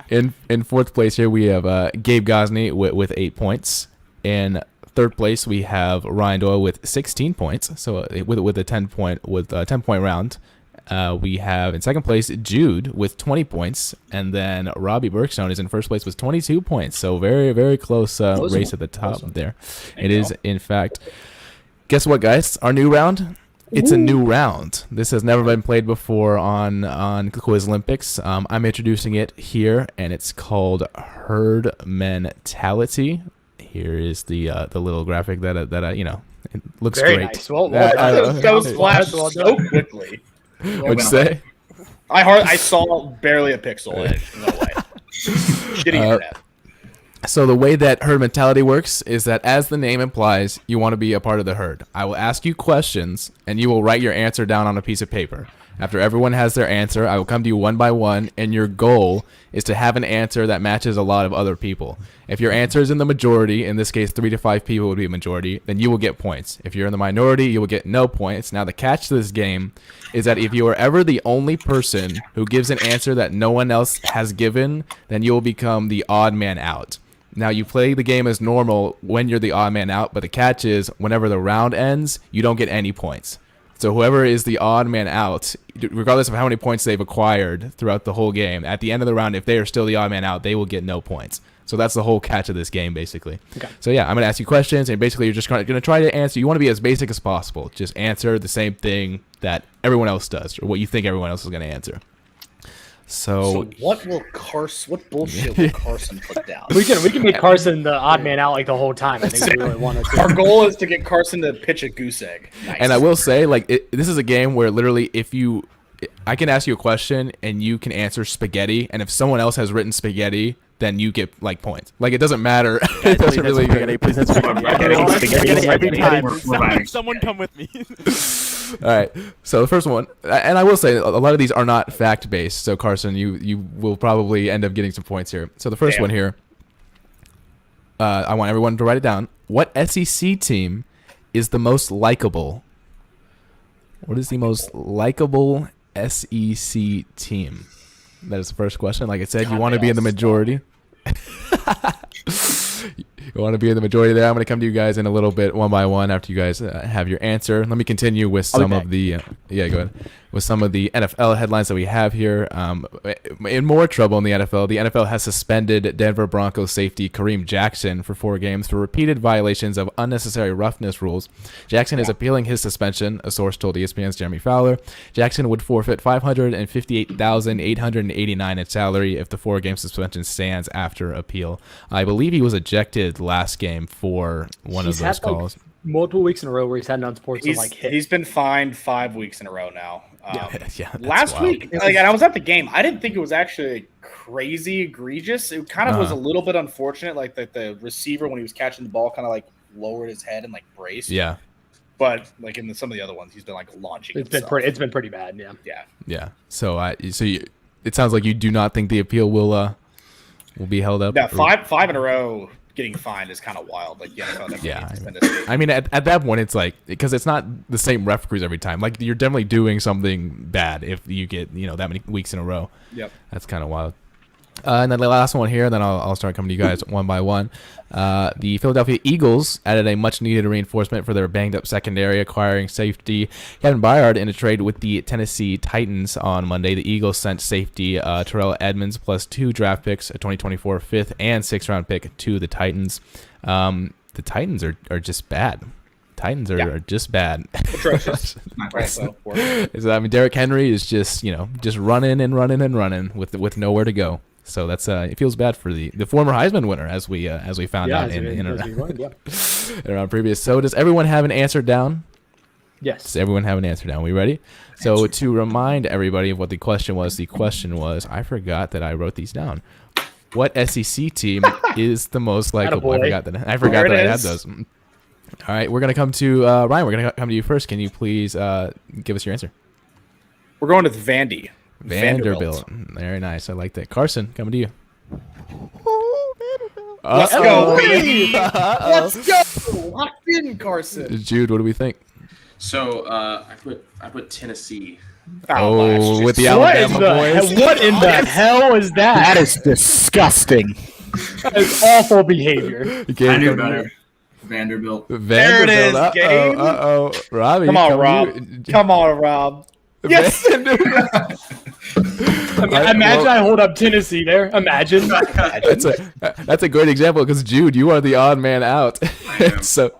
In 4th place here, we have Gabe Gosney with 8 points. In 3rd place, we have Ryan Doyle with 16 points. So with a 10-point round. We have in 2nd place Jude with 20 points, and then Robbie Bergstone is in 1st place with 22 points. So very, very close race at the top there. It is, in fact. Guess what, guys? Our new round. It's a new round. This has never been played before on Quizlympics. I'm introducing it here, and it's called Herd Mentality. Here is the little graphic that it looks very great. Nice. Well, that was flashed so quickly. What'd you say? I saw barely a pixel. No way. Shitty internet. So the way that herd mentality works is that, as the name implies, you want to be a part of the herd. I will ask you questions, and you will write your answer down on a piece of paper. After everyone has their answer, I will come to you one by one, and your goal is to have an answer that matches a lot of other people. If your answer is in the majority, in this case 3 to 5 people would be a majority, then you will get points. If you're in the minority, you will get no points. Now the catch to this game is that if you are ever the only person who gives an answer that no one else has given, then you will become the odd man out. Now, you play the game as normal when you're the odd man out, but the catch is whenever the round ends, you don't get any points. So whoever is the odd man out, regardless of how many points they've acquired throughout the whole game, at the end of the round, if they are still the odd man out, they will get no points. So that's the whole catch of this game, basically. Okay. So yeah, I'm going to ask you questions, and basically you're just going to try to answer. You want to be as basic as possible. Just answer the same thing that everyone else does, or what you think everyone else is going to answer. So what bullshit will Carson put down? We can make Carson the odd man out like the whole time. I think we really want to. Our goal is to get Carson to pitch a goose egg. Nice. And I will say, like, this is a game where literally I can ask you a question and you can answer spaghetti, and if someone else has written spaghetti, then you get like points. Like, it doesn't matter. It doesn't really. Please, that's spaghetti every time. Someone come with me. All right. So the first one, and I will say a lot of these are not fact based. So Carson, you will probably end up getting some points here. So the first one here, I want everyone to write it down. What SEC team is the most likable? What is the most likable SEC team? That is the first question. Like I said, you want to be in the majority. You want to be in the majority there. I'm going to come to you guys in a little bit, one by one, after you guys have your answer. Let me continue with some of the go ahead. With some of the NFL headlines that we have here. In more trouble in the NFL has suspended Denver Broncos safety Kareem Jackson for 4 games for repeated violations of unnecessary roughness rules. Jackson is appealing his suspension, a source told ESPN's Jeremy Fowler. Jackson would forfeit $558,889 in salary if the 4-game suspension stands after appeal. I believe he was ejected last game for one of those calls. Multiple weeks in a row where he's had unsportsmanlike hit. He's been fined 5 weeks in a row now. Last week, and I was at the game. I didn't think it was actually crazy egregious. It kind of was a little bit unfortunate, like that the receiver when he was catching the ball kind of like lowered his head and like braced. Yeah. But like in some of the other ones, he's been like launching. It's been pretty bad. Yeah. So it sounds like you do not think the appeal will be held up. Yeah, five in a row. Getting fined is kind of wild. Like, I mean, at that point, it's like, because it's not the same ref crews every time. Like, you're definitely doing something bad if you get that many weeks in a row. Yep, that's kind of wild. And then the last one here, and then I'll start coming to you guys one by one. The Philadelphia Eagles added a much-needed reinforcement for their banged-up secondary, acquiring safety Kevin Byard in a trade with the Tennessee Titans on Monday. The Eagles sent safety Terrell Edmonds plus 2 draft picks, a 2024 5th and 6th-round pick to the Titans. The Titans are just bad. Titans are just bad. Atrocious. So, I mean, Derrick Henry is just running and running and running with nowhere to go. So that's it feels bad for the former Heisman winner, as we found out in around previous. So does everyone have an answer down? Yes. Does everyone have an answer down? We ready? So to remind everybody of what the question was, I forgot that I wrote these down. What SEC team is the most likable? I forgot that I had those. All right, we're gonna come to Ryan. We're gonna come to you first. Can you please give us your answer? We're going with Vanderbilt. Very nice. I like that. Carson, coming to you. Let's go, baby. Let's go. Locked in, Carson. Jude, what do we think? So I put Tennessee. With the Alabama boys. What in the hell is that? That is disgusting. That is awful behavior. I knew better. Vanderbilt. There it is, Gabe. Robbie, come on, Rob. Yes. Imagine I hold up Tennessee there. Imagine. That's a great example because Jude, you are the odd man out. So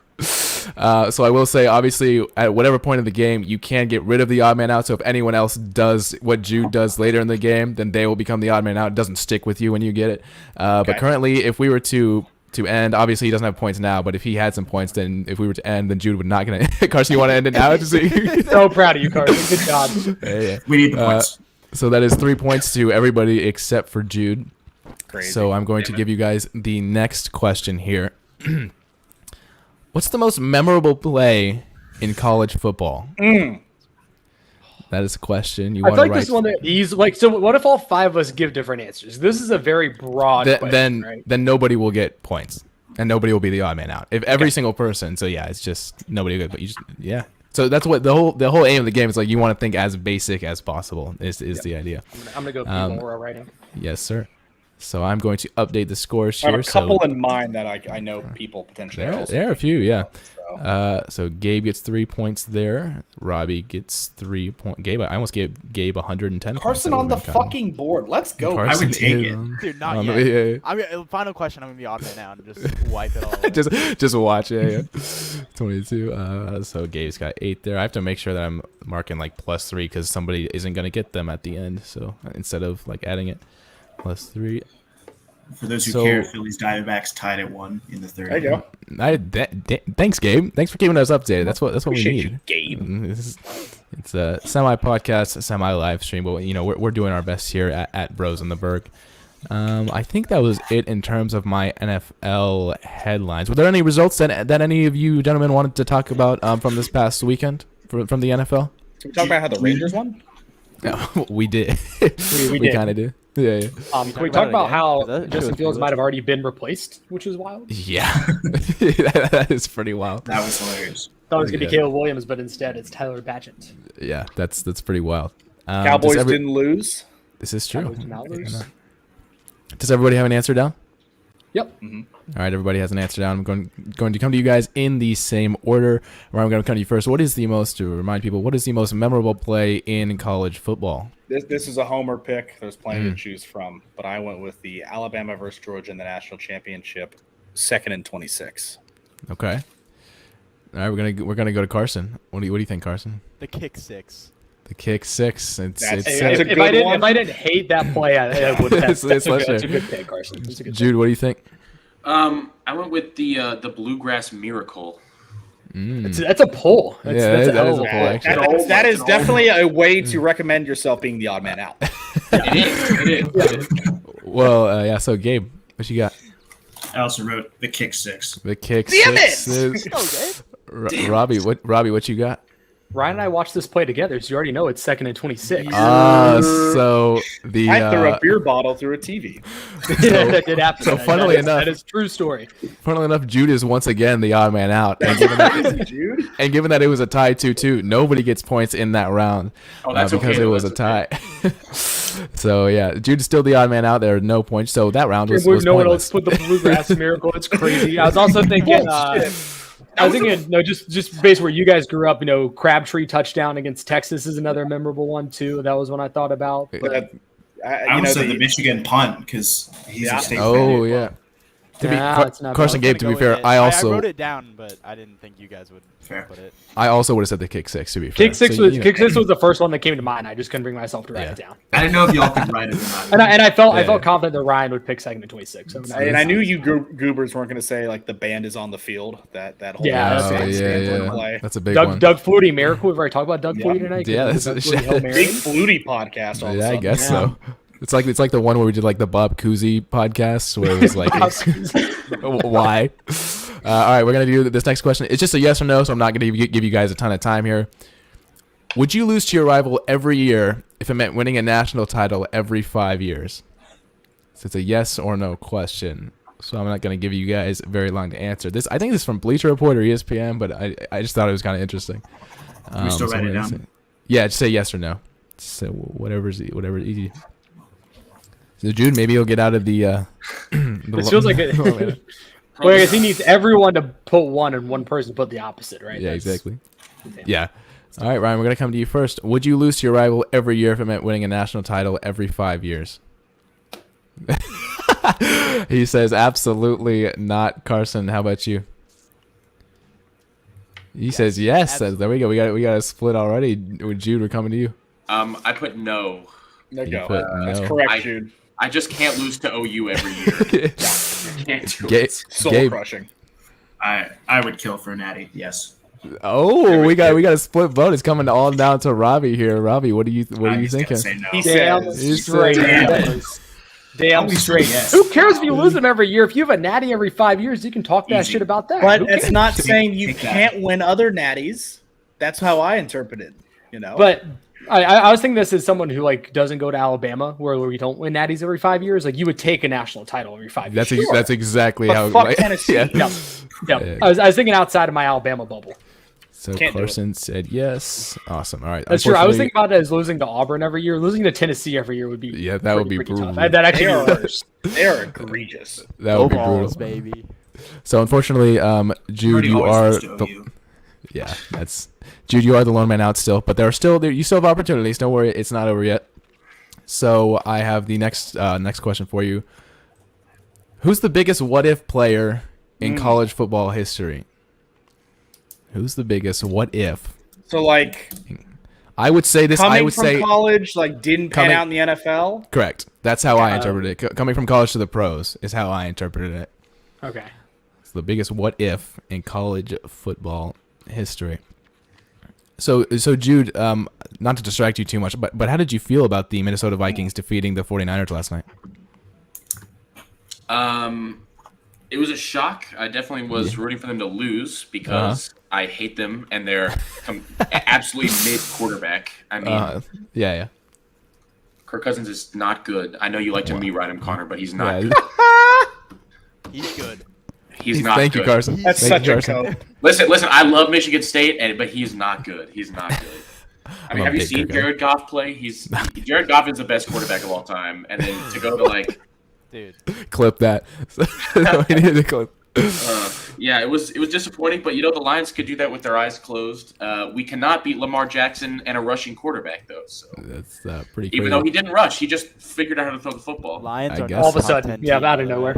I will say, obviously, at whatever point in the game, you can get rid of the odd man out. So if anyone else does what Jude does later in the game, then they will become the odd man out. It doesn't stick with you when you get it. But currently, if we were to end, obviously he doesn't have points now, but if he had some points, then if we were to end, then Jude would not gonna. Carson, you want to end it now? So proud of you, Carson. Good job. Yeah. We need the points. So that is 3 points to everybody except for Jude. Crazy. So I'm going to give you guys the next question here. What's the most memorable play in college football? That is a question you want to write. This one that he's like. So what if all 5 of us give different answers? This is a very broad question, right? Then nobody will get points, and nobody will be the odd man out. If every single person, so yeah, it's just nobody will. But you just So that's what the whole aim of the game is. Like, you want to think as basic as possible is the idea. I'm gonna go people who are writing. Yes, sir. So I'm going to update the scores I here. have a couple in mind that I know people potentially. There are a few, yeah. So Gabe gets 3 points there. Robbie gets 3 points. Gabe, I almost gave Gabe 110 Carson points. on the fucking board. Let's go. I would take it. Dude, not yet. Yeah. I mean, final question. I'm gonna be odd man now and just wipe it all away. just watch it. Yeah. 22. So Gabe's got 8 there. I have to make sure that I'm marking like +3 because somebody isn't gonna get them at the end. So instead of like adding it, +3. For those who care, Phillies Diamondbacks tied at 1 in the third. There you go. Thanks, Gabe. Thanks for keeping us updated. That's what we Appreciate need. you, Gabe. It's a semi-podcast, semi-live stream, but we're doing our best here at Bros in the Berg. I think that was it in terms of my NFL headlines. Were there any results that any of you gentlemen wanted to talk about from this past weekend from the NFL? Can we talk about how the Rangers won? No, we did. We We kind of did. Yeah. Can we talk about how Justin Fields might have already been replaced, which is wild? Yeah. That is pretty wild. That was hilarious. Thought it was going to be Caleb Williams, but instead it's Tyler Badgett. Yeah, that's pretty wild. Cowboys didn't lose. This is true. Cowboys did not lose. Does everybody have an answer down? Yep. All right, everybody has an answer down. I'm going to come to you guys in the same order. Where I'm going to come to you first. To remind people, what is the most memorable play in college football? This is a homer pick. There's plenty to choose from, but I went with the Alabama versus Georgia in the national championship, 2nd and 26. Okay. All right, we're gonna go to Carson. What do you think, Carson? The kick six. The kick six. If I didn't hate that play, I would. That's a good pick, Carson. Jude, what do you think? I went with the Bluegrass Miracle. That's a pull. That is a pull. That is definitely a way to recommend yourself being the odd man out. It is. Well, yeah. So Gabe, what you got? I also wrote the kick 6. The kick Damn six. Robbie, what you got? Ryan and I watched this play together, so you already know it's 2nd and 26. So the I threw a beer bottle through a TV. That did happen. So funnily enough, that is true story. Funnily enough, Jude is once again the odd man out. And given that it was a tie 2-2, nobody gets points in that round because it was a tie. So yeah, Jude's still the odd man out. There are no points. So that round was no one pointless. else put the Bluegrass Miracle. It's crazy. I was also thinking. Just based where you guys grew up, Crabtree touchdown against Texas is another memorable one too. That was one I thought about. But I would say the Michigan punt because he's a state fan. Oh yeah. Carson Gabe, to be fair, I wrote it down, but I didn't think you guys would put it. I also would have said the kick 6, to be fair. Kick six was the first one that came to mind. I just couldn't bring myself to write it down. I didn't know if y'all could write it or not. And I felt confident that Ryan would pick 2nd and 26. And I knew you goobers weren't going to say like the band is on the field. That whole play. That's a big one. Doug Flutie Miracle. We've already talked about Doug Flutie tonight. Yeah, that's big Flutie podcast. Yeah, I guess so. It's like the one where we did like the Bob Cousy podcast where it was like why. All right, we're gonna do this next question. It's just a yes or no, so I'm not gonna give you guys a ton of time here. Would you lose to your rival every year if it meant winning a national title every 5 years? So it's a yes or no question. So I'm not gonna give you guys very long to answer this. I think this is from Bleacher Report or ESPN, but I just thought it was kind of interesting. Can we still write it down? Yeah, just say yes or no. So whatever's easy. So Jude, maybe he'll get out of the. This feels like it. Well, I guess he needs everyone to put one and one person put the opposite, right? Yeah, exactly. Yeah. All right, Ryan, we're gonna come to you first. Would you lose to your rival every year if it meant winning a national title every 5 years? He says absolutely not. Carson, how about you? He says yes. There we go. We got a split already. With Jude, we're coming to you. I put no. There you go. No. That's correct, Jude. I just can't lose to OU every year. Soul crushing. I would kill for a natty. Yes. Oh, we got a split vote. It's coming all down to Robbie here. Robbie, what are you thinking? Say no. Damn straight. Damn straight. Yes. Who cares if you lose them every year? If you have a natty every 5 years, you can talk that shit about that. But it's not saying you can't win other natties. That's how I interpret it. But I was thinking this as someone who doesn't go to Alabama, where we don't win natties every 5 years. Like you would take a national title every 5 years. That's exactly but how. Fuck Tennessee. Yeah. I was thinking outside of my Alabama bubble. So Carson said yes. Awesome. All right. That's true. I was thinking about it as losing to Auburn every year. Losing to Tennessee every year would be that would be brutal. That actually be worse. They are egregious. That would be brutal, baby. So unfortunately, Jude, you are Jude, you are the lone man out still, but you still have opportunities. Don't worry, it's not over yet. So I have the next question for you. Who's the biggest what if player in college football history? Who's the biggest what if? So like, I would say this. I would say college didn't pan out in the NFL. Correct. That's how I interpreted it. Coming from college to the pros is how I interpreted it. Okay. It's the biggest what if in college football history. So Jude, not to distract you too much, but how did you feel about the Minnesota Vikings defeating the 49ers last night? It was a shock. I definitely was rooting for them to lose because I hate them and they're absolutely mid quarterback. I mean, yeah. Kirk Cousins is not good. I know you like to me ride him, Connor, but he's not good. He's good. He's not Thank good. you, Carson. That's such a cope. Listen. I love Michigan State, but he's not good. He's not good. I mean, have you seen Jared Goff play? Jared Goff is the best quarterback of all time, and then to go to dude, clip that. Yeah, it was disappointing, but the Lions could do that with their eyes closed. We cannot beat Lamar Jackson and a rushing quarterback though. So that's pretty. Even though he didn't rush, he just figured out how to throw the football. Lions are all of a sudden, out of nowhere.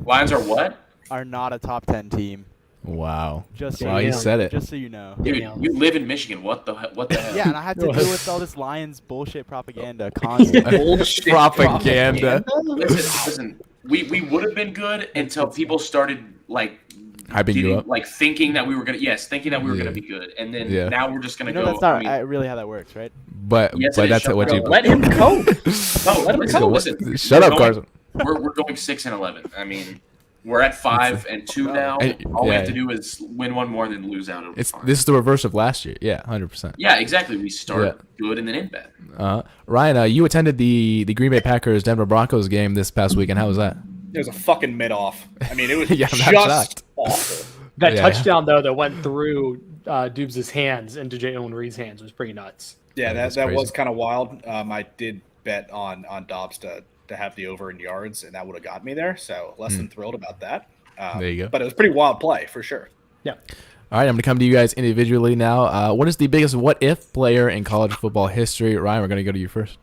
Lions are what? Are not a top 10 team. Wow. You said it. Just so you know. Dude, you live in Michigan. What the hell? Yeah, and I had to deal with all this Lions bullshit propaganda constantly. Bullshit propaganda. Listen. We would have been good until people started hyping you up, thinking that we were gonna be good, and then now we're just gonna go. That's not really how that works, right? But that's what you let him go. No, let him go. Listen, shut up, Carson. We're going 6-11. I mean, we're at 5-2 now. All we have to do is win one more and then lose out. This is the reverse of last year. Yeah, 100%. Yeah, exactly. We start good and then end bad. Ryan, you attended the Green Bay Packers Denver Broncos game this past weekend. How was that? It was a fucking mid-off. I mean, it was just awful. That touchdown, though, that went through Dubes' hands into Jalen Reed's hands was pretty nuts. Yeah, that was kind of wild. I did bet on Dobbs to have the over in yards, and that would have got me there. So less than thrilled about that. There you go. But it was a pretty wild play for sure. Yeah. All right, I'm going to come to you guys individually now. What is the biggest what-if player in college football history? Ryan, we're going to go to you first.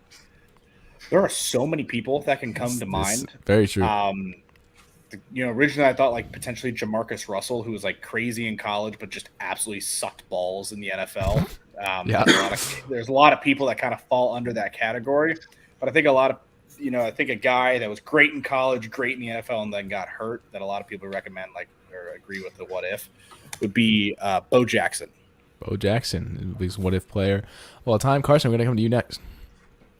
There are so many people that can come to mind. Very true. Originally I thought potentially Jamarcus Russell, who was crazy in college, but just absolutely sucked balls in the NFL. There's a lot of people that kind of fall under that category, but I think I think a guy that was great in college, great in the NFL, and then got hurt that a lot of people recommend or agree with the what if would be Bo Jackson. Bo Jackson, the biggest what if player. Well, Carson, we're going to come to you next.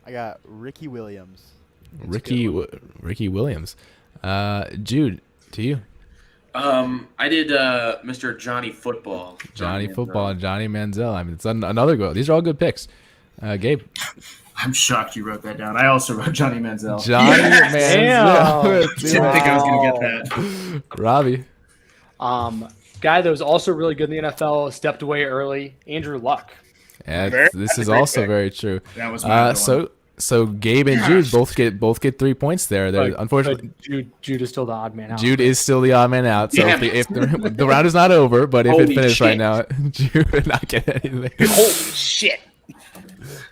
I got Ricky Williams. Ricky Williams. Jude, to you. I did Mr. Johnny Football. Johnny Manziel. I mean, it's another goal. These are all good picks. Gabe. I'm shocked you wrote that down. I also wrote Johnny Manziel. Manziel. Didn't think I was going to get that. Robbie. Guy that was also really good in the NFL, stepped away early, Andrew Luck. Yeah, this is also very true. That was my So Gabe and Jude both get 3 points there. Unfortunately, Jude is still the odd man out. Jude is still the odd man out. So if the round is not over, but if it finished right now, Jude would not get anything. Holy shit!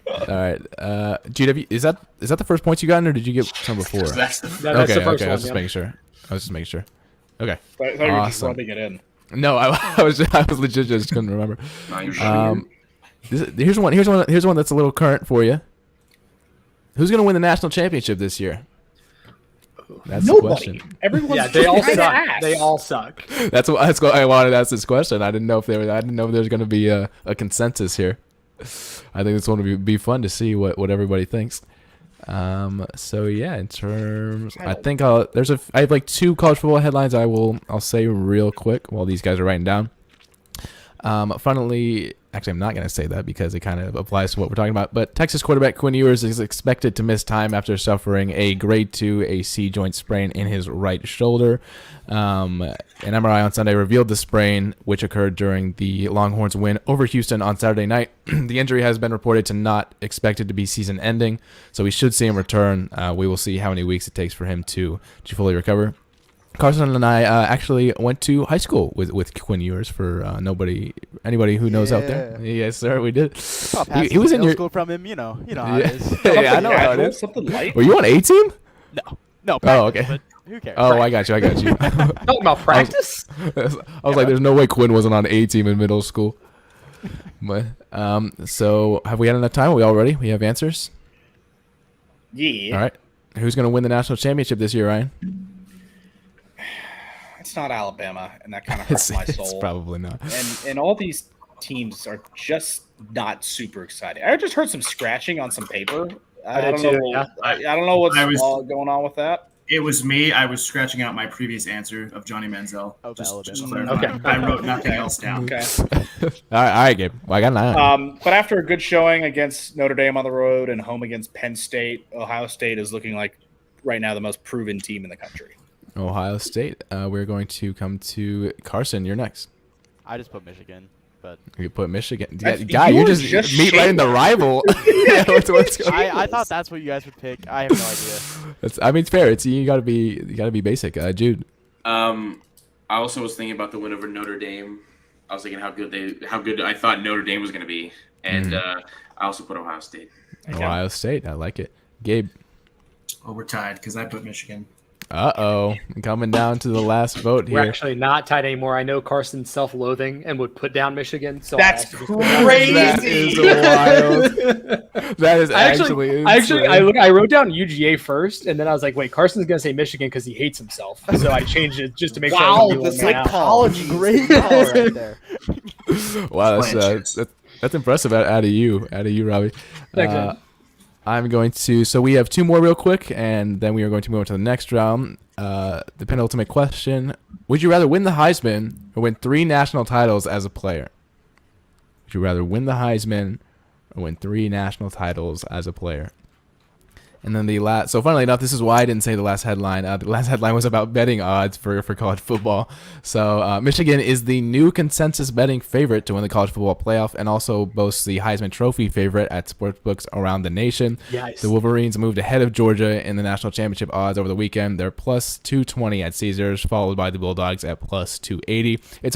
All right, Jude, is that the first points you gotten, or did you get some before? That's the first one. I was just making sure. Okay. I thought you were just rubbing it in. No, I was legit just couldn't remember. Here's one that's a little current for you. Who's going to win the national championship this year? That's the question. Everyone's they all suck. They all suck. That's what I wanted to ask this question. I didn't know if there was going to be a consensus here. I think this one would be fun to see what everybody thinks. So yeah, in terms, I think I have 2 college football headlines. I'll say real quick while these guys are writing down. Finally, actually, I'm not going to say that because it kind of applies to what we're talking about. But Texas quarterback Quinn Ewers is expected to miss time after suffering a grade 2 AC joint sprain in his right shoulder. An MRI on Sunday revealed the sprain, which occurred during the Longhorns' win over Houston on Saturday night. The injury has been reported to not expected to be season-ending, so we should see him return. We will see how many weeks it takes for him to fully recover. Carson and I actually went to high school with Quinn Ewers. For anybody who knows out there. Yes, sir, we did. He was in your school from him. You know how it is. Yeah, I know how it is. Something light. Were you on A team? No. Practice, Oh, okay. But who cares? Oh, Right. I got you. Talking about practice? I was like, there's no way Quinn wasn't on A team in middle school. But so have we had enough time? Are we all ready? We have answers. Yeah. All right. Who's going to win the national championship this year, Ryan? It's not Alabama, and that kind of hurts my soul. It's probably not. And all these teams are just not super exciting. I just heard some scratching on some paper. I don't know. I don't know what's going on with that. It was me. I was scratching out my previous answer of Johnny Manziel. Just to clarify. Okay. I wrote nothing else down. Okay. all right, Gabe. Well, I got 9. But after a good showing against Notre Dame on the road and home against Penn State, Ohio State is looking like right now the most proven team in the country. Ohio State. We're going to come to Carson. You're next. I just put Michigan, but You put Michigan. You're just meet right in the rival. What's going on? I thought that's what you guys would pick. I have no idea. It's fair. You gotta be basic. Jude. I also was thinking about the win over Notre Dame. I was thinking how good I thought Notre Dame was going to be, and I also put Ohio State. Ohio State. I like it. Gabe. Oh, we're tied because I put Michigan. Coming down to the last vote here. We're actually not tied anymore. I know Carson's self-loathing and would put down Michigan. So That's crazy. That is wild. That is actually insane. I wrote down UGA first, and then I was like, wait, Carson's gonna say Michigan because he hates himself. So I changed it just to make Wow, sure. the Psychology, great call right there. Wow, that's impressive out of you, Robbie. Thanks, man. I'm going to. So we have 2 more real quick, and then we are going to move on to the next round. The penultimate question: would you rather win the Heisman or win 3 national titles as a player? Would you rather win the Heisman or win 3 national titles as a player? And then the last. So funnily enough, this is why I didn't say the last headline. The last headline was about betting odds for college football. So Michigan is the new consensus betting favorite to win the college football playoff, and also boasts the Heisman Trophy favorite at sportsbooks around the nation. Yes. The Wolverines moved ahead of Georgia in the national championship odds over the weekend. They're plus 220 at Caesars, followed by the Bulldogs at plus 280. It's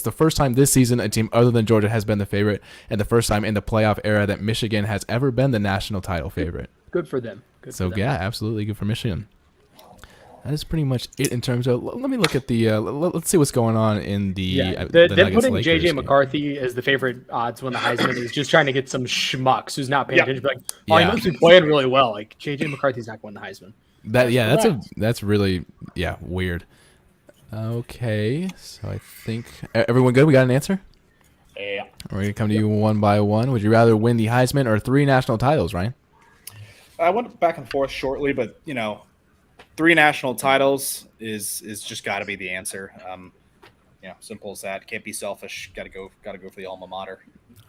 the first time this season a team other than Georgia has been the favorite, and the first time in the playoff era that Michigan has ever been the national title favorite. Good for them. Yeah, absolutely good for Michigan. That is pretty much it in terms of. Let me look at the. Let's see what's going on in the. They're Nuggets putting Lakers JJ game. McCarthy as the favorite odds to win the Heisman. He's just trying to get some schmucks who's not paying attention. Like, he must be playing really well. Like JJ McCarthy's not going to win the Heisman. That's really weird. Okay, so I think everyone good. We got an answer. Yeah. We're gonna come to you one by one. Would you rather win the Heisman or 3 national titles, Ryan? I went back and forth shortly, but 3 national titles is just got to be the answer. Simple as that. Can't be selfish. Got to go for the alma mater.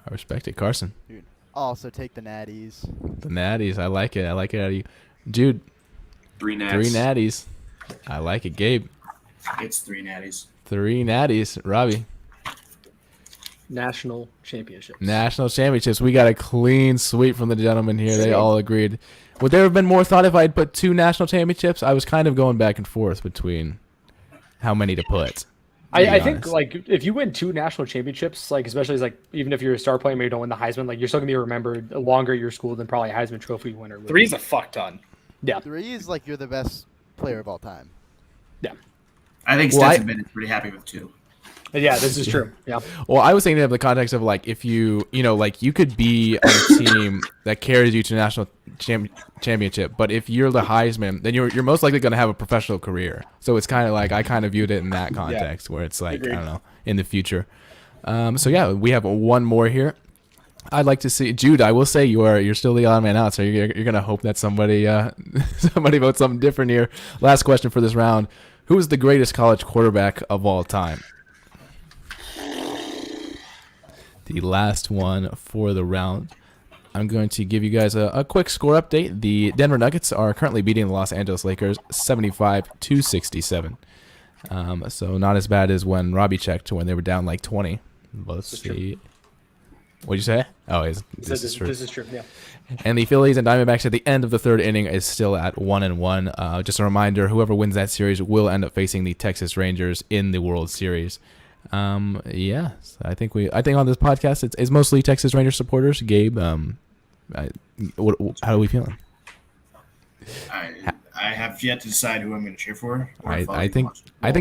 I respect it, Carson. Dude, also take the Natties. The Natties, I like it. I like it out of you, Jude. 3 Nats. 3 Natties. I like it, Gabe. It's 3 Natties. 3 Natties, Robbie. National championships. National championships. We got a clean sweep from the gentlemen here. They all agreed. Would there have been more thought if I had put 2 national championships? I was kind of going back and forth between how many to put. I think if you win 2 national championships, especially even if you're a star player, maybe you don't win the Heisman, you're still gonna be remembered longer at your school than probably a Heisman Trophy winner. 3 is a fuck ton. Yeah. 3 is you're the best player of all time. Yeah. I think Stetson Bennett's pretty happy with 2. Yeah, this is true. Yeah. Well, I was thinking of the context of if you you could be on a team that carries you to national championship, but if you're the Heisman, then you're most likely going to have a professional career. So it's kind of I kind of viewed it in that context where it's I don't know, in the future. We have one more here. I'd like to see Jude. I will say you're still the odd man out, so you're going to hope that somebody votes something different here. Last question for this round: who is the greatest college quarterback of all time? the last one for the round. I'm going to give you guys a quick score update. The Denver Nuggets are currently beating the Los Angeles Lakers 75-67. So not as bad as when Robbie checked when they were down like 20. But let's see. What'd you say? Oh, this is true. This is true, yeah. And the Phillies and Diamondbacks at the end of the third inning is still at 1-1. Just a reminder, whoever wins that series will end up facing the Texas Rangers in the World Series. Yeah, so I think on this podcast it's mostly Texas Rangers supporters. Gabe, how are we feeling? I have yet to decide who I'm going to cheer for. I think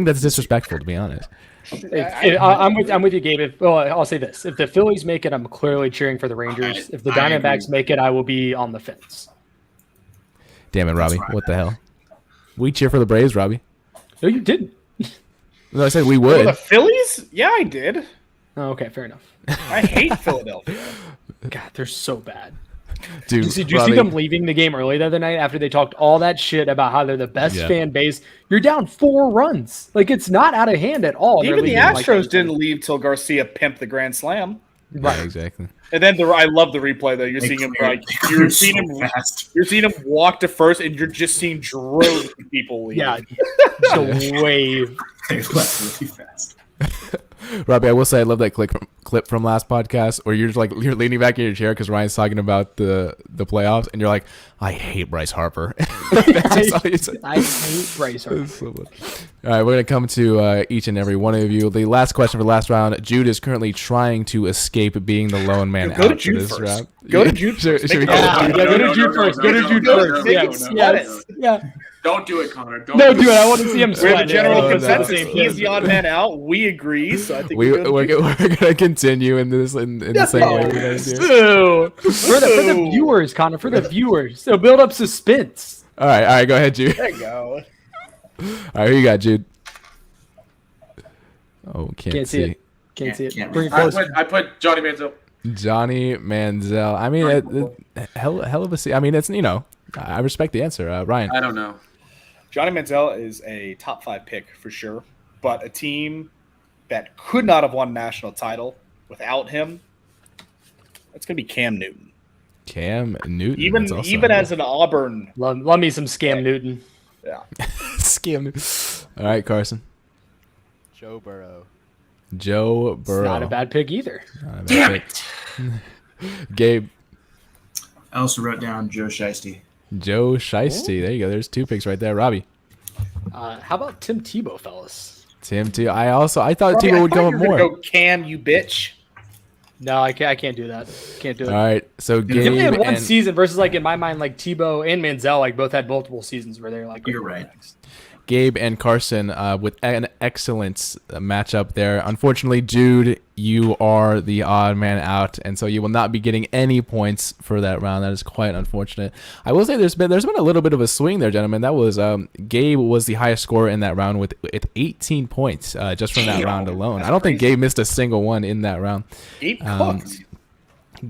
that's disrespectful, to be honest. I'm with you, Gabe. I'll say this: if the Phillies make it, I'm clearly cheering for the Rangers. If the Diamondbacks make it, I will be on the fence. Damn it, Robbie! What the hell? We cheer for the Braves, Robbie. No, you didn't. No, I said we would. For the Phillies? Yeah, I did. Oh, okay, fair enough. I hate Philadelphia. God, they're so bad. Dude, did you see them leaving the game early the other night after they talked all that shit about how they're the best fan base? You're down 4 runs. Like, it's not out of hand at all. Even the Astros didn't leave till Garcia pimped the grand slam. Right, exactly. And then I love the replay though. You're seeing him walk to first, and you're just seeing droves of people leave. Yeah, just a wave. They left really fast. Robbie, I will say I love that clip from last podcast where you're just you're leaning back in your chair because Ryan's talking about the playoffs, and you're like, I hate Bryce Harper. I hate Bryce Harper. So all right, we're gonna come to each and every one of you. The last question for last round. Jude is currently trying to escape being the lone man out for this round. Go to Jude first. Go to Jude first. Go to Jude first. Yes. Yeah. Don't do it, Connor. Don't do it. I want to see him sweat. We have a general consensus. He's the odd man out. We agree. So I think we're gonna continue in this in the same way. For the viewers, Connor. For the viewers. So build up suspense. All right. Go ahead, Jude. There you go. All right, who you got, Jude? Oh, can't see it. Can't see it. Bring it close. I put Johnny Manziel. Johnny Manziel. I mean, hell of a. I mean, it's I respect the answer, Ryan. I don't know. Johnny Manziel is a top 5 pick for sure, but a team that could not have won a national title without him, that's going to be Cam Newton. Cam Newton. Even as an Auburn. Love me some Scam Newton. Yeah. Scam Newton. All right, Carson. Joe Burrow. It's not a bad pick either. Damn it. Gabe. I also wrote down Joe Shiesty. Joe Shiesty. There you go. There's 2 picks right there. Robbie. How about Tim Tebow, fellas? Tim Tebow. I thought Tebow would go more. Go Cam, you bitch. No, I can't do that. Can't do it. All right. So Gabe Give me one season versus in my mind, Tebow and Manziel both had multiple seasons where they're You're right. Gabe and Carson with an excellent matchup there. Unfortunately, Jude, you are the odd man out, and so you will not be getting any points for that round. That is quite unfortunate. I will say there's been a little bit of a swing there, gentlemen. That was Gabe was the highest scorer in that round with 18 points just from that round alone. I don't think Gabe missed a single one in that round.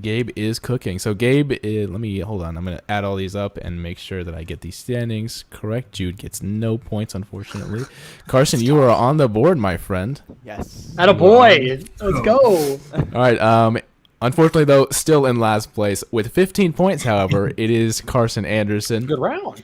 Gabe is cooking. So Gabe, let me hold on. I'm going to add all these up and make sure that I get these standings correct. Jude gets no points, unfortunately. Carson, you are on the board, my friend. Yes. Attaboy. Let's go. All right. Unfortunately, though, still in last place with 15 points. However, it is Carson Anderson. Good round.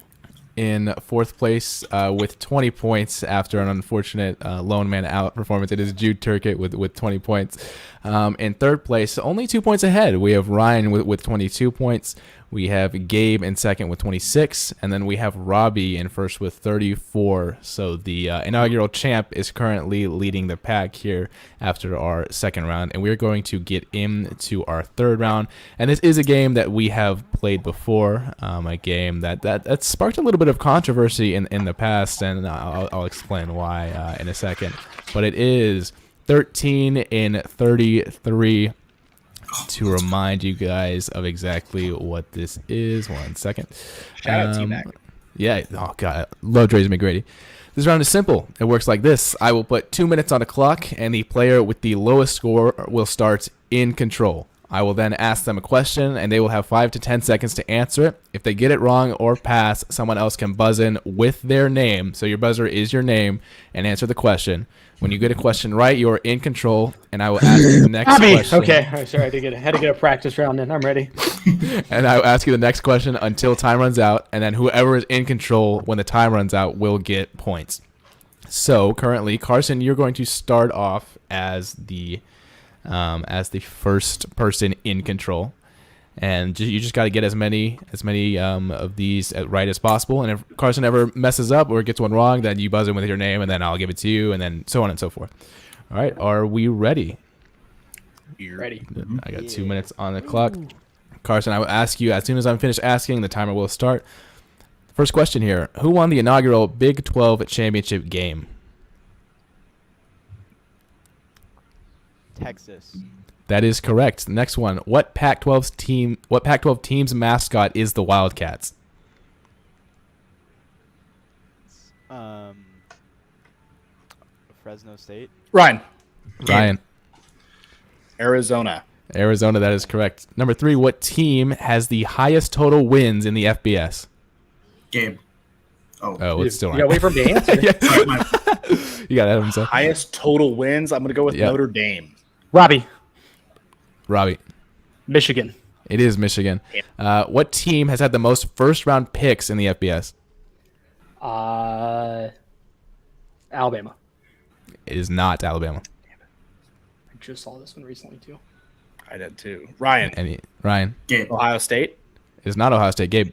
In 4th place with 20 points after an unfortunate lone man out performance. It is Jude Turkett with 20 points. In 3rd place, only 2 points ahead, we have Ryan with 22 points. We have Gabe in 2nd with 26, and then we have Robbie in 1st with 34. So the inaugural champ is currently leading the pack here after our 2nd round, and we're going to get into our 3rd round. And this is a game that we have played before, a game that sparked a little bit of controversy in the past, and I'll explain why in a second. But it is 13 in 33. To remind you guys of exactly what this is. 1 second. Shout out T-Mac. Yeah. Oh, God. I love Tracy McGrady. This round is simple. It works like this. I will put 2 minutes on the clock, and the player with the lowest score will start in control. I will then ask them a question, and they will have 5 to 10 seconds to answer it. If they get it wrong or pass, someone else can buzz in with their name. So your buzzer is your name, and answer the question. When you get a question right, you are in control, and I will ask you the next question. Okay, all right, sorry, I had to get a practice round in. I'm ready. And I will ask you the next question until time runs out, and then whoever is in control when the time runs out will get points. So currently, Carson, you're going to start off as the first person in control, and you just got to get as many of these right as possible. And if Carson ever messes up or gets one wrong, then you buzz in with your name, and then I'll give it to you, and then so on and so forth. All right, are we ready? You're ready. I got 2 minutes on the clock. Carson, I will ask you as soon as I'm finished asking. The timer will start. First question here: who won the inaugural Big 12 championship game? Texas. That is correct. Next one: what Pac-12 team's mascot is the Wildcats? Fresno State. Ryan. Arizona. That is correct. Number 3: what team has the highest total wins in the FBS? Gabe. Oh, it's still right. Yeah, wait for me to answer. You got to himself. Highest total wins. I'm going to go with Notre Dame. Robbie. Michigan. It is Michigan. What team has had the most first-round picks in the FBS? Alabama. It is not Alabama. I just saw this one recently, too. I did, too. Ryan. Gabe. Ohio State. It is not Ohio State. Gabe.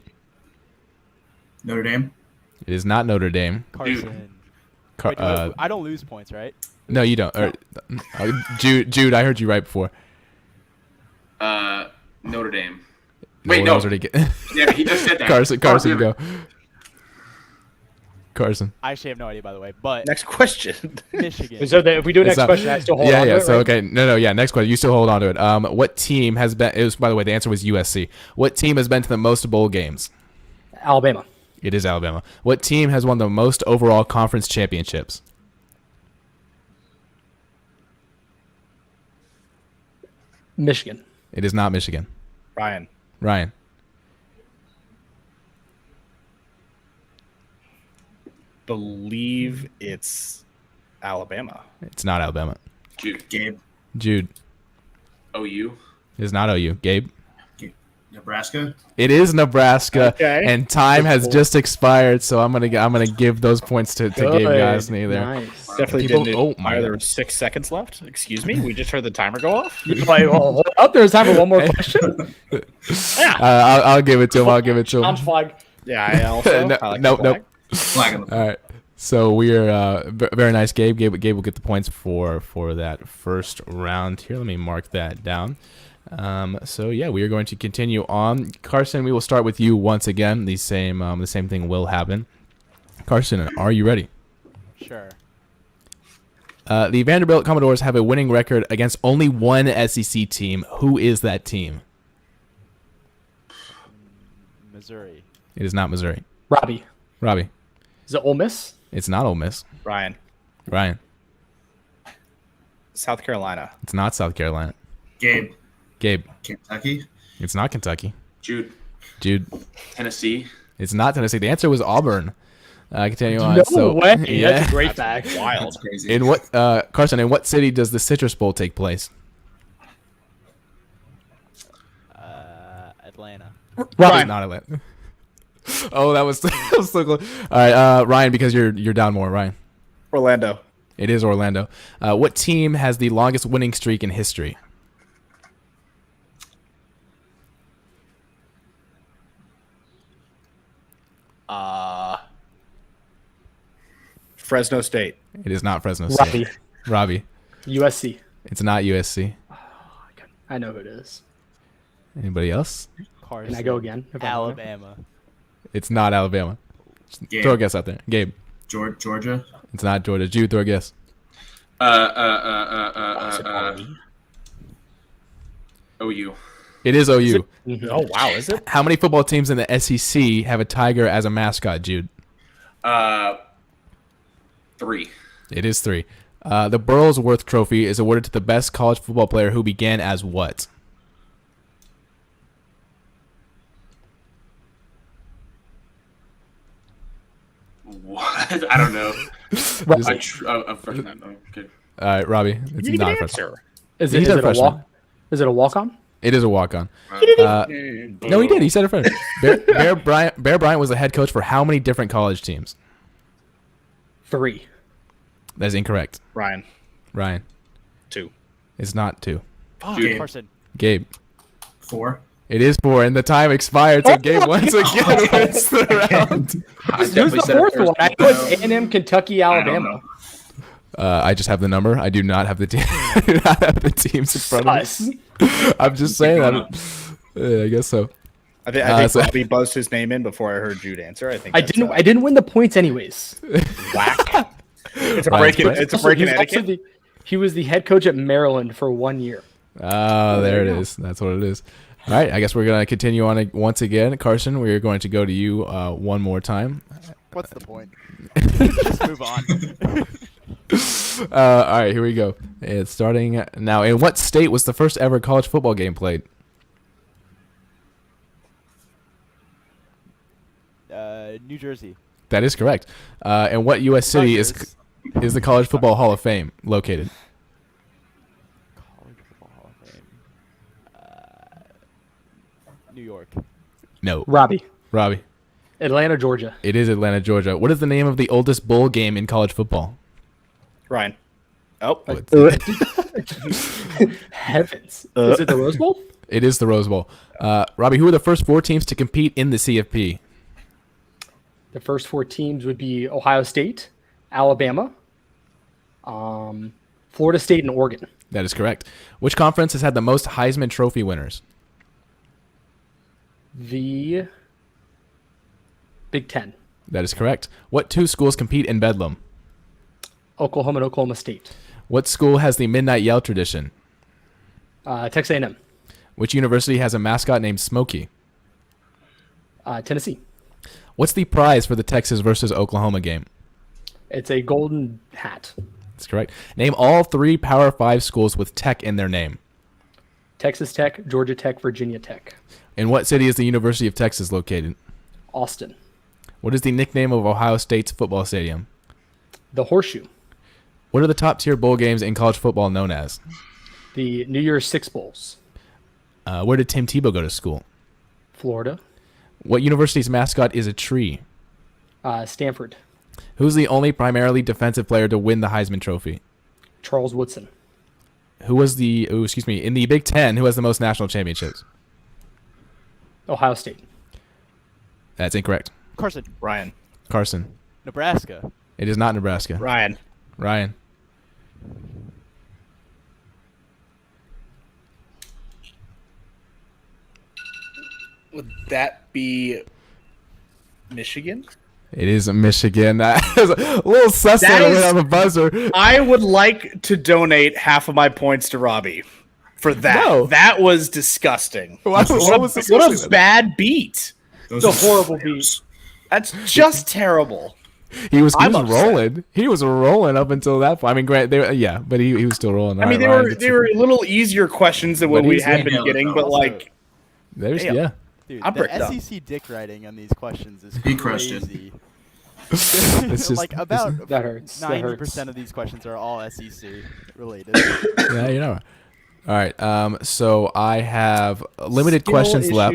Notre Dame. It is not Notre Dame. Carson. I don't lose points, right? No, you don't. Jude, I heard you right before. Notre Dame. Wait, no. Yeah, he just said that. Carson, go. Carson. I actually have no idea, by the way. But next question. Michigan. So if we do next question, I still hold on to it. So right? okay, no. Next question. You still hold on to it. What team has been? It was, by the way, the answer was USC. What team has been to the most bowl games? Alabama. It is Alabama. What team has won the most overall conference championships? Michigan. It is not Michigan. Ryan. Believe it's Alabama. It's not Alabama. Jude. OU. It is not OU. Gabe. Nebraska. It is Nebraska, okay. And time has just expired, so I'm gonna give those points to Gabe Gosney there. Nice. Definitely didn't. There were 6 seconds left. Excuse me. We just heard the timer go off. Hold up. There's time for one more question. I'll give it to him. Launch flag. Yeah, I also. Nope. Flag on the All right. So we are very nice, Gabe. Gabe will get the points for that first round here. Let me mark that down. So yeah, we are going to continue on. Carson, we will start with you once again. The same thing will happen. Carson, are you ready? Sure. The Vanderbilt Commodores have a winning record against only one SEC team. Who is that team? Missouri. It is not Missouri. Robbie. Is it Ole Miss? It's not Ole Miss. Ryan. South Carolina. It's not South Carolina. Gabe. Kentucky. It's not Kentucky. Jude. Tennessee. It's not Tennessee. The answer was Auburn. Continue on. No way. That's a great fact. Wild. That's crazy. In what Carson? In what city does the Citrus Bowl take place? Atlanta. Ryan. Not Atlanta. Oh, that was so close. All right, Ryan, because you're down more. Ryan. Orlando. It is Orlando. What team has the longest winning streak in history? Fresno State. It is not Fresno State. Robbie. USC. It's not USC. I know who it is. Anybody else? Carson. Can I go again? Alabama. It's not Alabama. Throw a guess out there. Gabe. Georgia. It's not Georgia. Jude, throw a guess. OU. It is OU. Oh, wow. Is it? How many football teams in the SEC have a tiger as a mascot, Jude? 3. It is 3. The Burlsworth Trophy is awarded to the best college football player who began as what? I don't know. A freshman. Oh, okay. All right, Robbie. It's You not can a freshman. answer. Is He's it a a freshman. walk? Is it a walk-on? It is a walk-on. No, he did. He said it first. Bear Bryant was the head coach for how many different college teams? 3. That is incorrect. Ryan. 2. It's not 2. Gabe. Carson. Gabe. 4. It is 4, and the time expired. So Gabe once again wins the round. Who's the fourth one? I put A&M, Kentucky, Alabama. I just have the number. I do not have the team. I do not have the teams in front of me. I'm just saying that. I guess so. I think Robbie buzzed his name in before I heard Jude answer. I didn't win the points anyways. Whack. It's a break in etiquette. He was the head coach at Maryland for 1 year. Oh, there it is. That's what it is. All right. I guess we're going to continue on once again. Carson, we're going to go to you one more time. What's the point? Just move on. All right, here we go. It's starting now. In what state was the first ever college football game played? New Jersey. That is correct. And what U.S. city is the College Football Hall of Fame located? College Football Hall of Fame. New York. No. Robbie. Atlanta, Georgia. It is Atlanta, Georgia. What is the name of the oldest bowl game in college football? Ryan. Oh. Heavens. Is it the Rose Bowl? It is the Rose Bowl. Robbie, who were the first 4 teams to compete in the CFP? The first 4 teams would be Ohio State, Alabama, Florida State, and Oregon. That is correct. Which conference has had the most Heisman Trophy winners? The Big Ten. That is correct. What 2 schools compete in Bedlam? Oklahoma and Oklahoma State. What school has the Midnight Yell tradition? Texas A&M. Which university has a mascot named Smokey? Tennessee. What's the prize for the Texas versus Oklahoma game? It's a golden hat. That's correct. Name all 3 Power 5 schools with Tech in their name. Texas Tech, Georgia Tech, Virginia Tech. In what city is the University of Texas located? Austin. What is the nickname of Ohio State's football stadium? The Horseshoe. What are the top-tier bowl games in college football known as? The New Year's Six Bowls. Where did Tim Tebow go to school? Florida. What university's mascot is a tree? Stanford. Who's the only primarily defensive player to win the Heisman Trophy? Charles Woodson. In the Big Ten, who has the most national championships? Ohio State. That's incorrect. Carson. Ryan. Carson. Nebraska. It is not Nebraska. Ryan. Would that be Michigan? It is Michigan. That is a little sus on the buzzer. I would like to donate half of my points to Robbie for that. No. That was disgusting. What a bad beat. It's a horrible beat. That's just terrible. He was rolling. He was rolling up until that point. I mean, but he was still rolling. I mean, they were a little easier questions than what we had been getting, but like, Dude, I'm the SEC dick writing on these questions is crazy. It's just like about that hurts. 90% of these questions are all SEC related. Yeah, you know. All right. So I have limited questions left.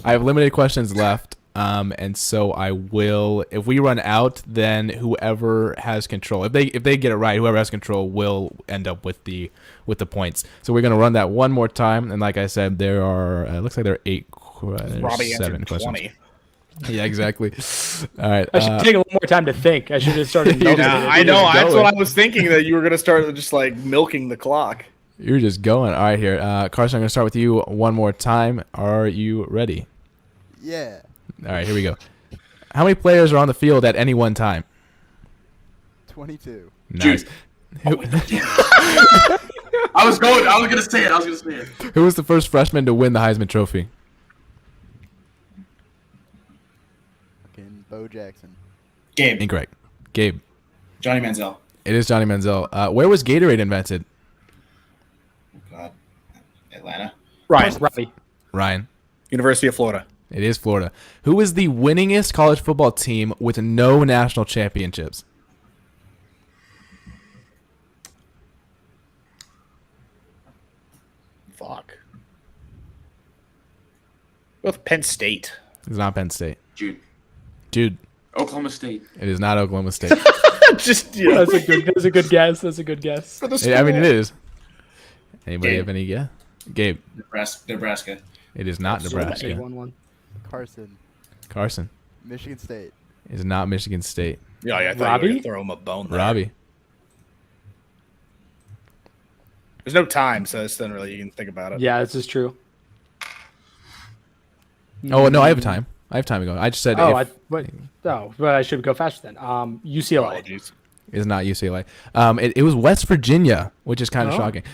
I have limited questions left. And so I will. If we run out, then whoever has control, if they get it right, whoever has control will end up with the points. So we're gonna run that one more time. And like I said, there are looks like there are 7 questions. 20. Yeah, exactly. All right. I should take a little more time to think. I should have started. I know. That's what I was thinking, that you were gonna start just like milking the clock. You're just going. All right, here, Carson. I'm gonna start with you one more time. Are you ready? Yeah. All right, here we go. How many players are on the field at any one time? 22. Nice. I was gonna say it. Who was the first freshman to win the Heisman Trophy? Fucking Bo Jackson. Gabe. Incorrect. Gabe. Johnny Manziel. It is Johnny Manziel. Where was Gatorade invented? God. Atlanta. Ryan. Robbie. Ryan. University of Florida. It is Florida. Who is the winningest college football team with no national championships? Fuck. With Penn State. It's not Penn State. Jude. Oklahoma State. It is not Oklahoma State. That's a good guess. That's a good guess. I mean, it is. Anybody have any guess? Gabe. Nebraska. It is not Nebraska. 1-1. Carson. Michigan State. It is not Michigan State. Yeah, I thought you were Robbie? gonna throw him a bone there. Robbie. There's no time, so it's not really you can think about it. Yeah, this is true. Oh, no, I have time. I have time to go. I just said but I should go faster then. UCLA. Apologies. It's not UCLA. It was West Virginia, which is kind of shocking.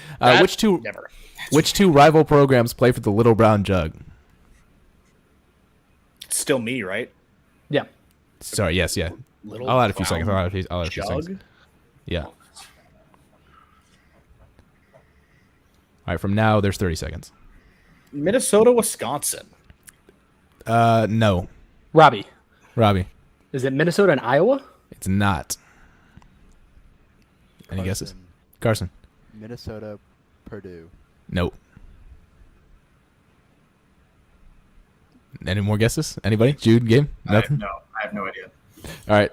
Which two rival programs play for the Little Brown Jug? Still me, right? Yeah. Sorry, yes, yeah. Little I'll add a few Brown seconds. I'll add a few seconds. Jug? Yeah. All right, from now, there's 30 seconds. Minnesota, Wisconsin. No. Robbie. Is Is it Minnesota and Iowa? It's not. Any guesses? Carson. Minnesota, Purdue. Nope. Any more guesses? Anybody? Jude, Gabe? Nothing? I have no idea. All right,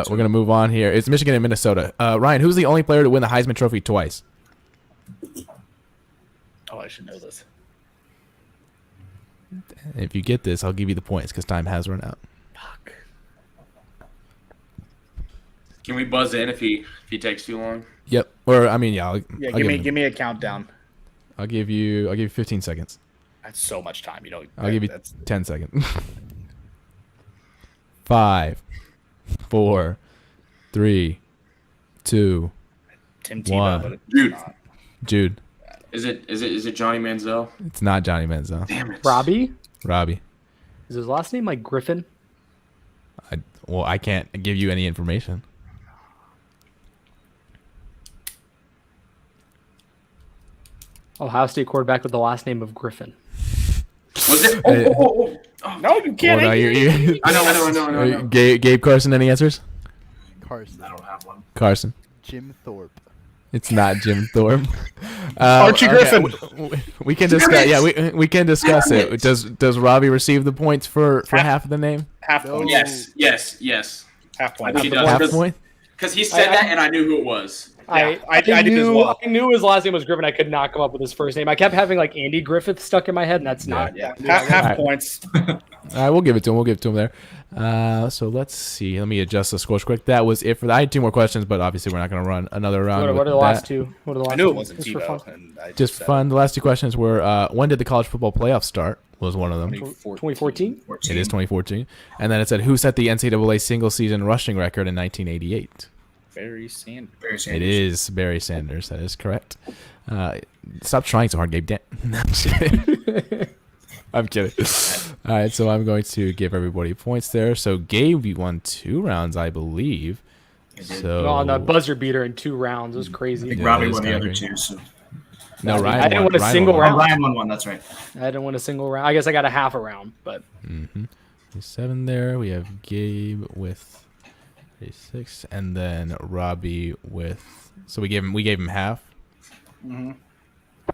we're going to move on here. It's Michigan and Minnesota. Ryan, who's the only player to win the Heisman Trophy twice? Oh, I should know this. If you get this, I'll give you the points because time has run out. Fuck. Can we buzz in if he takes too long? Yep. Or I mean, yeah. I'll Give me a countdown. I'll give you 15 seconds. That's so much time. I'll give you 10 seconds. 5, 4, 3, 2, Tim 1. Tebow, but it's not. Jude. Is it Johnny Manziel? It's not Johnny Manziel. Damn it. Robbie? Is his last name like Griffin? I can't give you any information. Ohio State quarterback with the last name of Griffin. Was it? Oh. No, you can't. I know. Gabe, Carson, any answers? Carson. I don't have one. Carson. Jim Thorpe. It's not Jim Thorpe. Archie Griffin. We can discuss. Yeah, we can discuss it. Does Robbie receive the points for half of the name? Half point. Yes. Half point. She does. Half point. Because he said that, and I knew who it was. I did as well. I knew his last name was Griffin. I could not come up with his first name. I kept having like Andy Griffith stuck in my head, and that's not. Yeah. Half points. All right, we'll give it to him. We'll give it to him there. So let's see. Let me adjust the scores quick. That was it for that. I had 2 more questions, but obviously we're not going to run another round. What are the last two? I knew it wasn't Tebow. Just fun. The last 2 questions were when did the college football playoffs start? Was one of them. 2014? It is 2014. And then it said who set the NCAA single season rushing record in 1988? Barry Sanders. It is Barry Sanders. That is correct. Stop trying so hard, Gabe. I'm kidding. All right, so I'm going to give everybody points there. So Gabe, you won 2 rounds, I believe. So on the buzzer beater in 2 rounds. It was crazy. I think Robbie won the other 2. So. No, Ryan. I didn't win a single round. Ryan won 1. That's right. I didn't win a single round. I guess I got a half a round, but. 7 there. We have Gabe with 6, and then Robbie with. So we gave him half. Mm-hmm.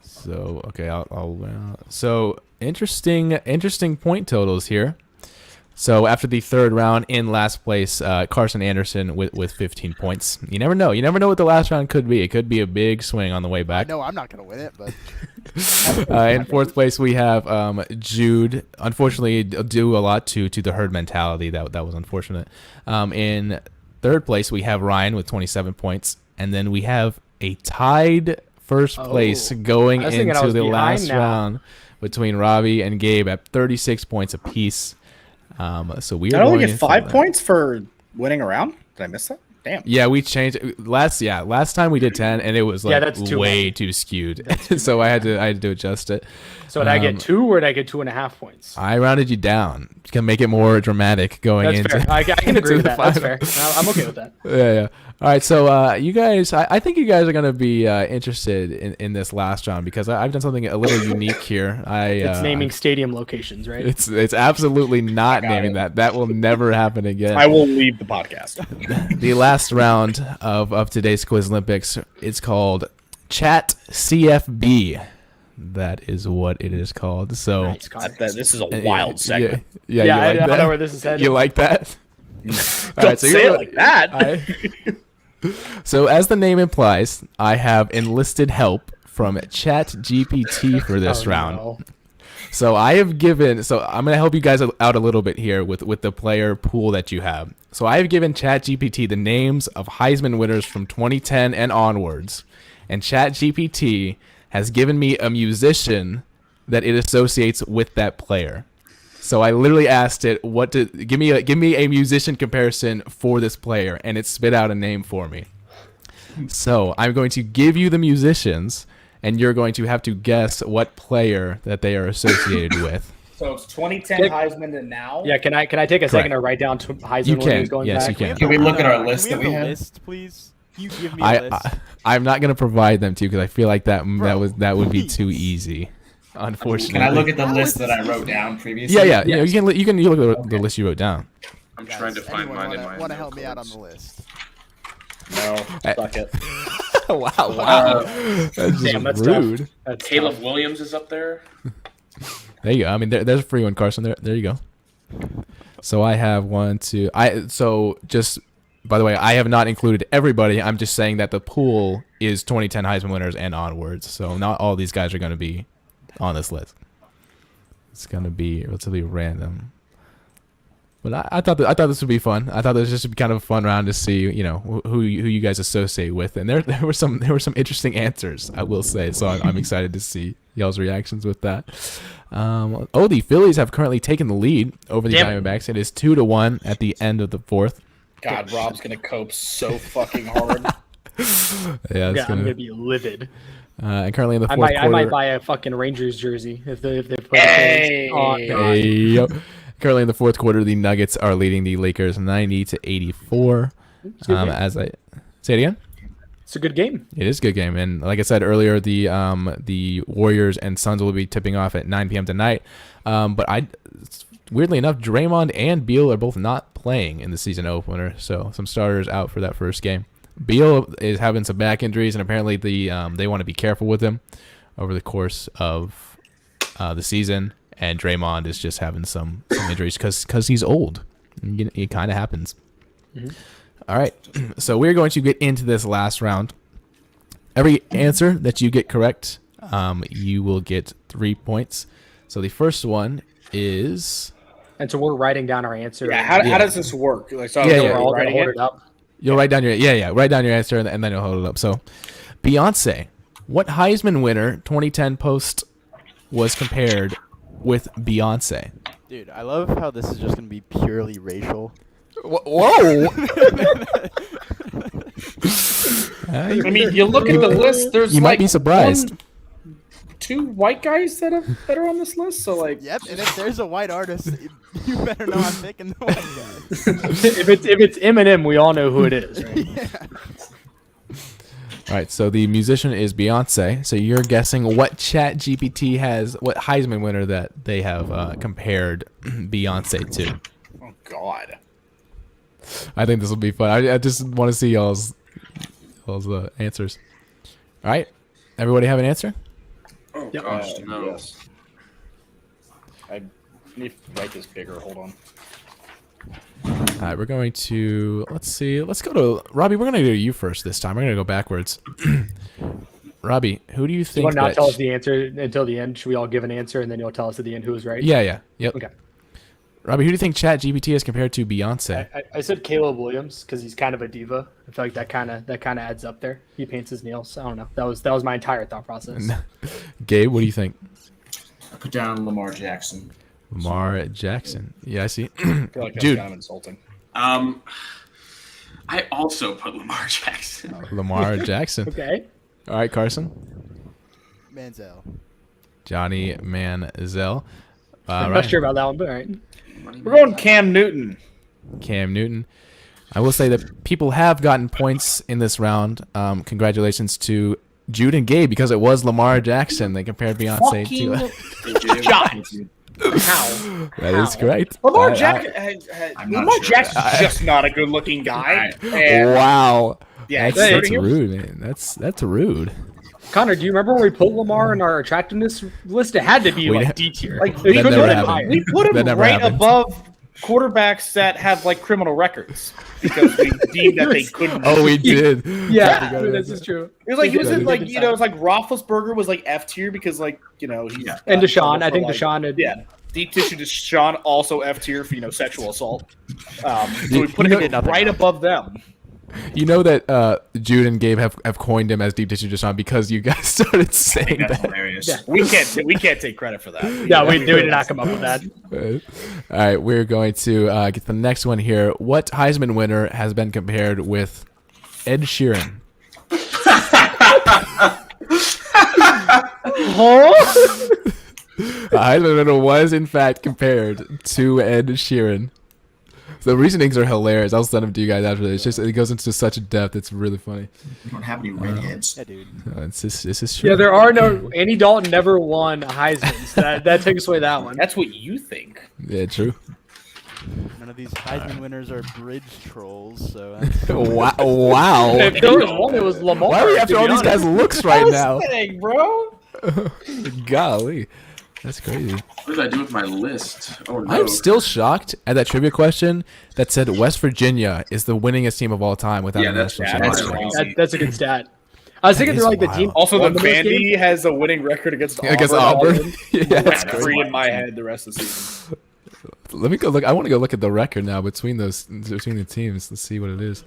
So okay, I'll so interesting point totals here. So after the 3rd round, in last place, Carson Anderson with 15 points. You never know. You never know what the last round could be. It could be a big swing on the way back. No, I'm not gonna win it, but. In 4th place, we have Jude. Unfortunately, due a lot to the herd mentality. That was unfortunate. In 3rd place, we have Ryan with 27 points, and then we have a tied first place going into the last round between Robbie and Gabe at 36 points apiece. So we are only going get 5 points for winning a round. Did I miss that? Damn. Yeah, we changed last time we did 10 and it was like that's too skewed. So I had to adjust it. So did I get 2 or did I get 2.5 points? I rounded you down to make it more dramatic going That's into. fair. I can agree with that. That's final. fair. I'm okay with that. Yeah. All right, so you guys, I think you guys are going to be interested in this last round because I've done something a little unique here. It's naming stadium locations, right? It's absolutely not naming that. That will never happen again. I will leave the podcast. The last round of today's Quizlympics, it's called Chat CFB. That is what it is called. So Nice, this is a wild segment. Yeah, I like don't that? know where this is headed. You like that? Don't right, so say it like that. So as the name implies, I have enlisted help from ChatGPT for this round. No. So I'm going to help you guys out a little bit here with the player pool that you have. So I have given ChatGPT the names of Heisman winners from 2010 and onwards. And ChatGPT has given me a musician that it associates with that player. So I literally asked it give me a musician comparison for this player, and it spit out a name for me. So I'm going to give you the musicians, and you're going to have to guess what player that they are associated with. So it's 2010 Heisman to now. Yeah, can I take a second to write down Heisman You winners can. going Yes, back? you can. Can we look at our list Can that we have a had? list, please? You give me a list. I'm not going to provide them to you because I feel like that would be please. too easy. Unfortunately. Can I look at the How list is that this I wrote easy? down previously? Yeah. You can look at the list you wrote down. I'm trying to find mine in my Want to help me out on the list? No, fuck it. Wow. That's just Damn, that's rude. tough. That's Caleb tough. Williams is up there. There you go. I mean, there's a free one, Carson. There you go. So I have one, two. Just by the way, I have not included everybody. I'm just saying that the pool is 2010 Heisman winners and onwards. So not all these guys are going to be on this list. It's going to be relatively random. But I thought this would be fun. I thought this would just be kind of a fun round to see, who you guys associate with, and there were some interesting answers, I will say. So I'm excited to see y'all's reactions with that. The Phillies have currently taken the lead over the Diamondbacks. It is 2-1 at the end of the fourth. God, Rob's gonna cope so fucking hard. I'm gonna be livid. And currently in the fourth quarter, I might buy a fucking Rangers jersey if they put Hey! Currently in the fourth quarter, the Nuggets are leading the Lakers 90-84. As I say it again, it's a good game. it is a good game, and like I said earlier, the Warriors and Suns will be tipping off at 9 p.m. tonight. But weirdly enough, Draymond and Beal are both not playing in the season opener, so some starters out for that first game. Beal is having some back injuries, and apparently they want to be careful with him over the course of the season. And Draymond is just having some injuries because he's old. It kind of happens. Mm-hmm. All right, so we're going to get into this last round. Every answer that you get correct, you will get 3 points. So the first one is... And so we're writing down our answer. Yeah, how does this work? Like, so we're all going to hold it up. You'll write down write down your answer and then you'll hold it up. So, Beyonce, what Heisman winner 2010 post was compared with Beyonce? Dude, I love how this is just going to be purely racial. Whoa! I mean, you look at the list. There's you might be surprised. 2 white guys that are on this list. So like, Yep. And if there's a white artist, you better know I'm picking the white guy. if it's Eminem, we all know who it is, right? Yeah. All right, so the musician is Beyonce. So you're guessing what ChatGPT has, what Heisman winner that they have compared Beyonce to. oh god. I think this will be fun. I just want to see y'all's answers. All right, everybody have an answer? Oh Yep. gosh, no. Yes. I need to write this bigger. Hold on. All right, we're going to, let's see. Let's go to, Robbie, we're going to go to you first this time. We're going to go backwards. Robbie, who do you think You want to not tell us the answer until the end? Should we all give an answer and then you'll tell us at the end who was right? Yeah. Yep. Okay. Robbie, who do you think ChatGPT is compared to Beyonce? I said Caleb Williams because he's kind of a diva. I feel like that kind of adds up there. He paints his nails. I don't know. That was my entire thought process. Gabe, what do you think? I put down Lamar Jackson. Lamar Jackson. Yeah, I see. I feel like that's Dude. kind of insulting. I I also put Lamar Jackson. Lamar Jackson. Okay. All right, Carson. Manziel. Johnny Manziel. I'm not sure about that one, but all right. We're going Cam Newton. Cam Newton. I will say that people have gotten points in this round. Congratulations to Jude and Gabe because it was Lamar Jackson. They compared Beyonce to John. How? That is correct. Lamar Jackson's just not a good-looking guy. And Wow. Yeah, that's rude, man. That's rude. Connor, do you remember when we put Lamar in our attractiveness list? It had to be like D tier. Like we That put never him, happened. we put him That never right happened. above quarterbacks that have like criminal records because we deemed that they couldn't. Oh, we did. Yeah, this is true. It was like he was in, like, you know, it's like Roethlisberger was like F tier because, like, you know, he's And Deshaun, I think Deshaun had deep tissue Deshaun also F tier for, you know, sexual assault. So we put him right above them. You know that Jude and Gabe have coined him as Deep Tissue Deshaun because you guys started saying That's that. hilarious. Yeah. We can't take credit for that. Yeah, we did not come up with that. All right, we're going to get the next one here. What Heisman winner has been compared with Ed Sheeran? The Heisman winner was, in fact, compared to Ed Sheeran. The reasonings are hilarious. I'll send them to you guys after this. It goes into such a depth. It's really funny. You don't have any redheads. Yeah, dude. This is true. Yeah, there are no. Andy Dalton never won a Heisman. So that takes away that one. That's what you think. Yeah, true. None of these Heisman winners are bridge trolls, so that's Wow. If there was one, it was Lamar. Why are we after all these guys' looks right now? Kidding, bro. Golly. That's crazy. What did I do with my list? Oh no! I'm still shocked at that trivia question that said West Virginia is the winningest team of all time without a national that's championship. crazy. That's a good stat. I was thinking That they're is like the wild. team. Also, the won most Vandy games. has a winning record against Auburn. Against Auburn. Yeah, that's That's free in my head the rest of the season. Let me go look. I want to go look at the record now between the teams. Let's see what it is.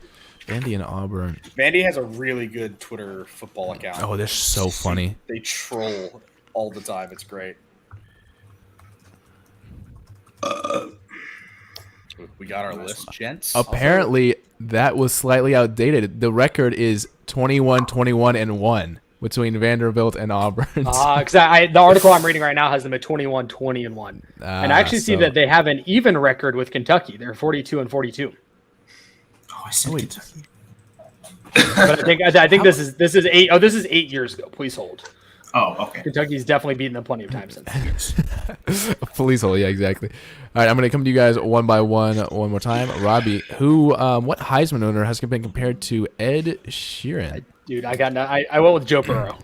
Vandy and Auburn. Vandy has a really good Twitter football account. Oh, they're so funny. They troll all the time. It's great. We got our list, gents. Apparently, that was slightly outdated. The record is 21-21-1 between Vanderbilt and Auburn. Because the article I'm reading right now has them at 21-20-1, and I actually see that they have an even record with Kentucky. They're 42-42. Oh, I said Kentucky. But I think this is 8. Oh, this is 8 years ago. Please hold. Oh, okay. Kentucky's definitely beaten them plenty of times since. Please hold. Yeah, exactly. All right, I'm going to come to you guys one by one more time. Robbie, what Heisman winner has been compared to Ed Sheeran? Dude, I went with Joe Burrow.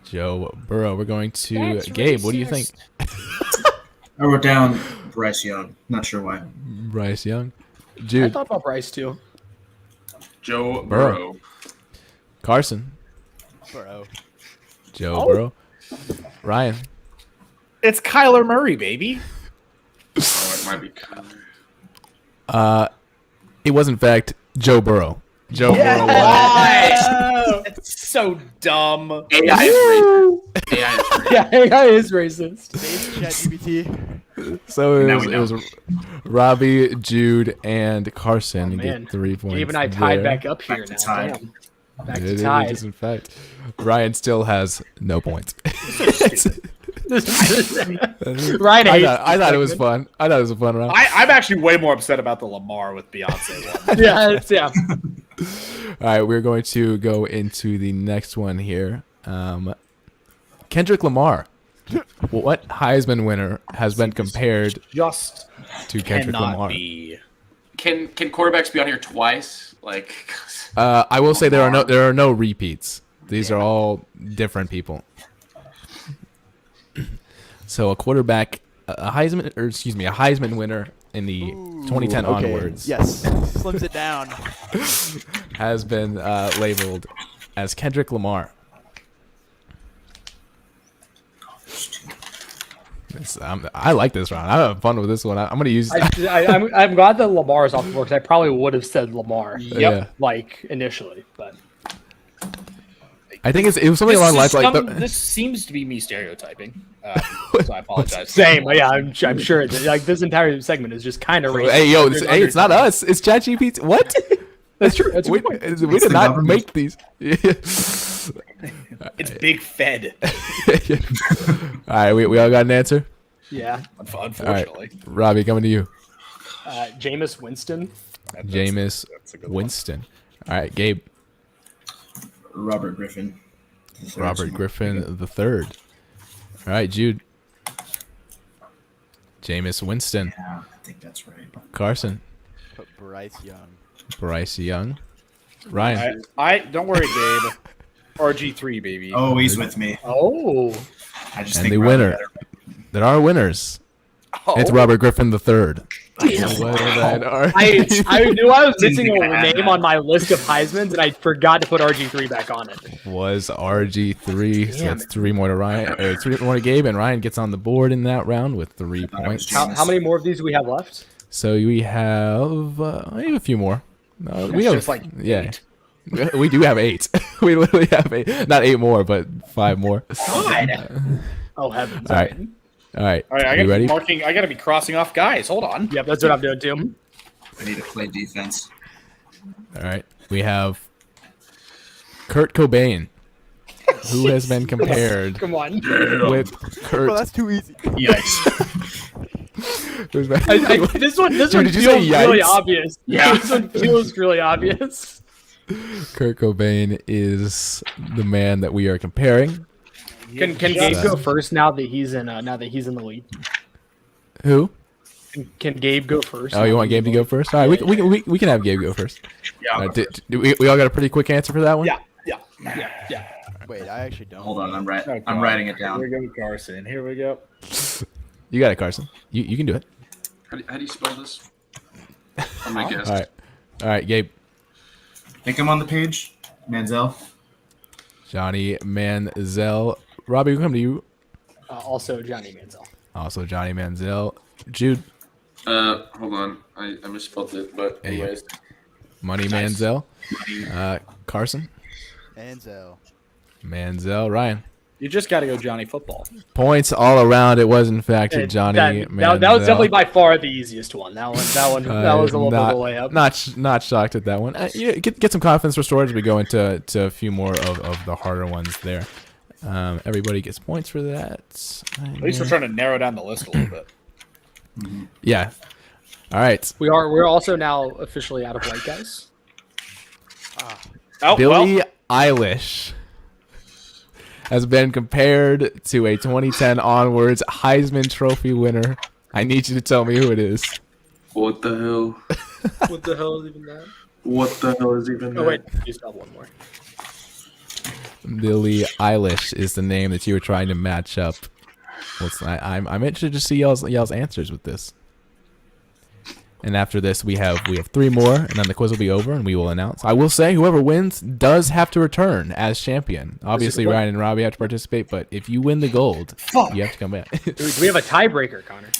Joe Burrow. We're going to Gabe. What do you think? I wrote down Bryce Young. Not sure why. Bryce Young. I Jude. thought about Bryce too. Joe Burrow. Carson. Burrow. Joe Burrow. Ryan. It's Kyler Murray, baby. Oh, it might be Connor. It was, in fact, Joe Burrow. Joe Burrow. It's so dumb. AI is racist. AI is racist. Yeah, AI is racist. Thanks, ChatGPT. So Now it was Robbie, Jude, and Carson Man, get 3 points. Gabe and I tied there. back up here Back to now. tie. Damn. Back It to is, tied. in fact. Ryan still has no points. Ryan hates I thought it was fun. I thought it was a fun round. I'm actually way more upset about the Lamar with Beyonce one. Yeah. All right, we're going to go into the next one here. Kendrick Lamar. What Heisman winner has been compared Just to Kendrick cannot Lamar? be. Can quarterbacks be on here twice? Like, I will say there are no repeats. These are all different people. So a quarterback, a Heisman winner in the 2010 onwards, Yes. Slims it down. has been labeled as Kendrick Lamar. I like this round. I'm having fun with this one. I'm going to use. I'm glad that Lamar is off the board because I probably would have said Lamar. Yeah. Like initially, but I think it was something along the lines like. This seems to be me stereotyping, so I apologize. same. Yeah, I'm sure. Like this entire segment is just kind of racist. Hey, it's not us. It's ChatGPT. What? That's true. That's we did not make these. It's Big Fed. All right, we all got an answer? Yeah. Unfortunately. Right. Robbie, coming to you. Jameis Winston. Jameis Winston. All right, Gabe. Robert Griffin. Robert Griffin the third. All right, Jude. Jameis Winston. Yeah, I think that's right. Carson. Put Bryce Young. Bryce Young. Ryan. I don't worry, Gabe. RG3, baby. Oh, he's with me. Oh. I just And think the Robbie winner. better. There are winners. Oh. It's Robert Griffin the third. I knew I was missing a name on my list of Heisman's, and I forgot to put RG3 back on it. Was RG3. So Damn that's 3 more to Ryan, or 3 more to Gabe, and Ryan gets on the board in that round with 3 points. How many more of these do we have left? So we have a few more. We It's have just like 8. We do have 8. We literally have 8. Not 8 more, but 5 more. God. Oh heavens! All right. All right. All right, I you gotta ready? be marking. I gotta be crossing off guys. Hold on. Yep, that's what I'm doing too. I need to play defense. All right. We have Kurt Cobain, who has been compared Come on. with Kurt. Bro, that's too easy. Yikes. who's been- This one Dude, feels did you say really yikes? obvious. Yeah. This one feels really obvious. Kurt Cobain is the man that we are comparing. Can Gabe go first now that he's in the lead? Who? Can Gabe go first? Oh, you want Gabe to go first? All right, we can have Gabe go first. Yeah. All right, we all got a pretty quick answer for that one? Yeah. Wait, I actually don't. Hold on, I'm Okay. I'm writing it down. Here we go, Carson. Here we go. You got it, Carson. You can do it. How do you spell this? I'm gonna guess. All right, Gabe. Think I'm on the page. Manziel. Johnny Manziel. Robbie, we'll come to you. Also, Johnny Manziel. Also, Johnny Manziel. Jude. Hold on. I misspelled it, but Yeah, yeah. anyways. Money Manziel. Carson. Manziel. Ryan. You just gotta go Johnny Football. Points all around. It was, in fact, Johnny Manziel. That was definitely by far the easiest one. That was a little bit of a layup. Not shocked at that one. Get some confidence restored as we go into a few more of the harder ones there. Everybody gets points for that. At least we're trying to narrow down the list a little bit. Yeah. All right. We're also now officially out of white guys. Oh, Billie Eilish has been compared to a 2010 onwards Heisman Trophy winner. I need you to tell me who it is. What the hell? What the hell is even that? What the hell is even that? Oh wait, you still have one more. Billie Eilish is the name that you were trying to match up. I'm interested to see y'all's answers with this. And after this, we have 3 more, and then the quiz will be over, and we will announce. I will say, whoever wins does have to return as champion. Obviously, Ryan and Robbie have to participate, but if you win the gold, you have to come back. Do we have a tiebreaker, Connor?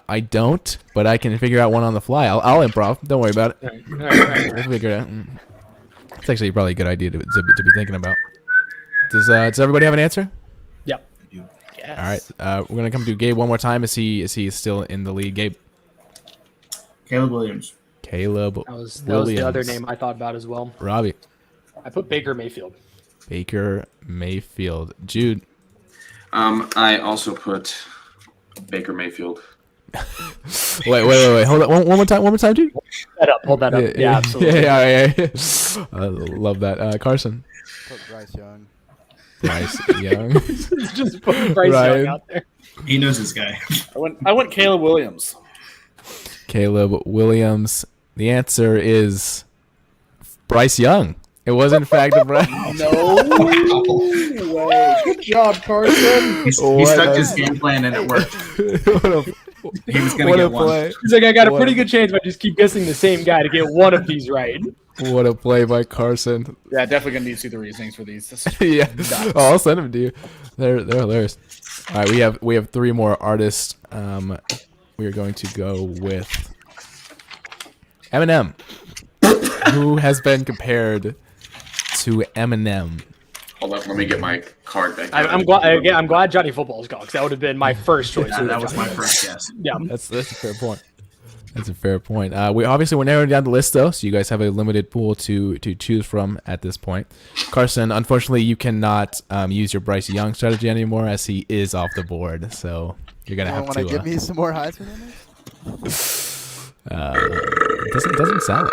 I don't, but I can figure out one on the fly. I'll improv. Don't worry about it. All right. We'll figure it out. It's actually probably a good idea to be thinking about. Does everybody have an answer? Yep. All right. We're gonna come to Gabe one more time. Is he still in the lead? Gabe. Caleb Williams. Caleb. That was Williams. the other name I thought about as well. Robbie. I put Baker Mayfield. Baker Mayfield. Jude. I also put Baker Mayfield. Wait. Hold on. One more time, Jude. Hold that up. Yeah, absolutely. Yeah. I love that. Carson. Put Bryce Young. Bryce Young. Just put Bryce Ryan. Young out there. He knows this guy. I went Caleb Williams. Caleb Williams. The answer is Bryce Young. It was in fact Bryce. No way. Good job, Carson. He stuck his game plan and it worked. He was going to get one. He's like, I got a pretty good chance if I just keep guessing the same guy to get one of these right. What a play by Carson. Yeah, definitely going to need to see the reasonings for these. This is Yeah. nuts. Oh, I'll send them to you. They're hilarious. All right, we have 3 more artists. We are going to go with Eminem, who has been compared to Eminem. Hold up, let me get my card back. I'm glad Johnny Football's gone because that would have been my first choice. That was my first guess. Yeah. That's a fair point. That's a fair point. We're narrowing down the list though, so you guys have a limited pool to choose from at this point. Carson, unfortunately, you cannot use your Bryce Young strategy anymore as he is off the board. So you're gonna have to give me some more Heisman in it doesn't sound.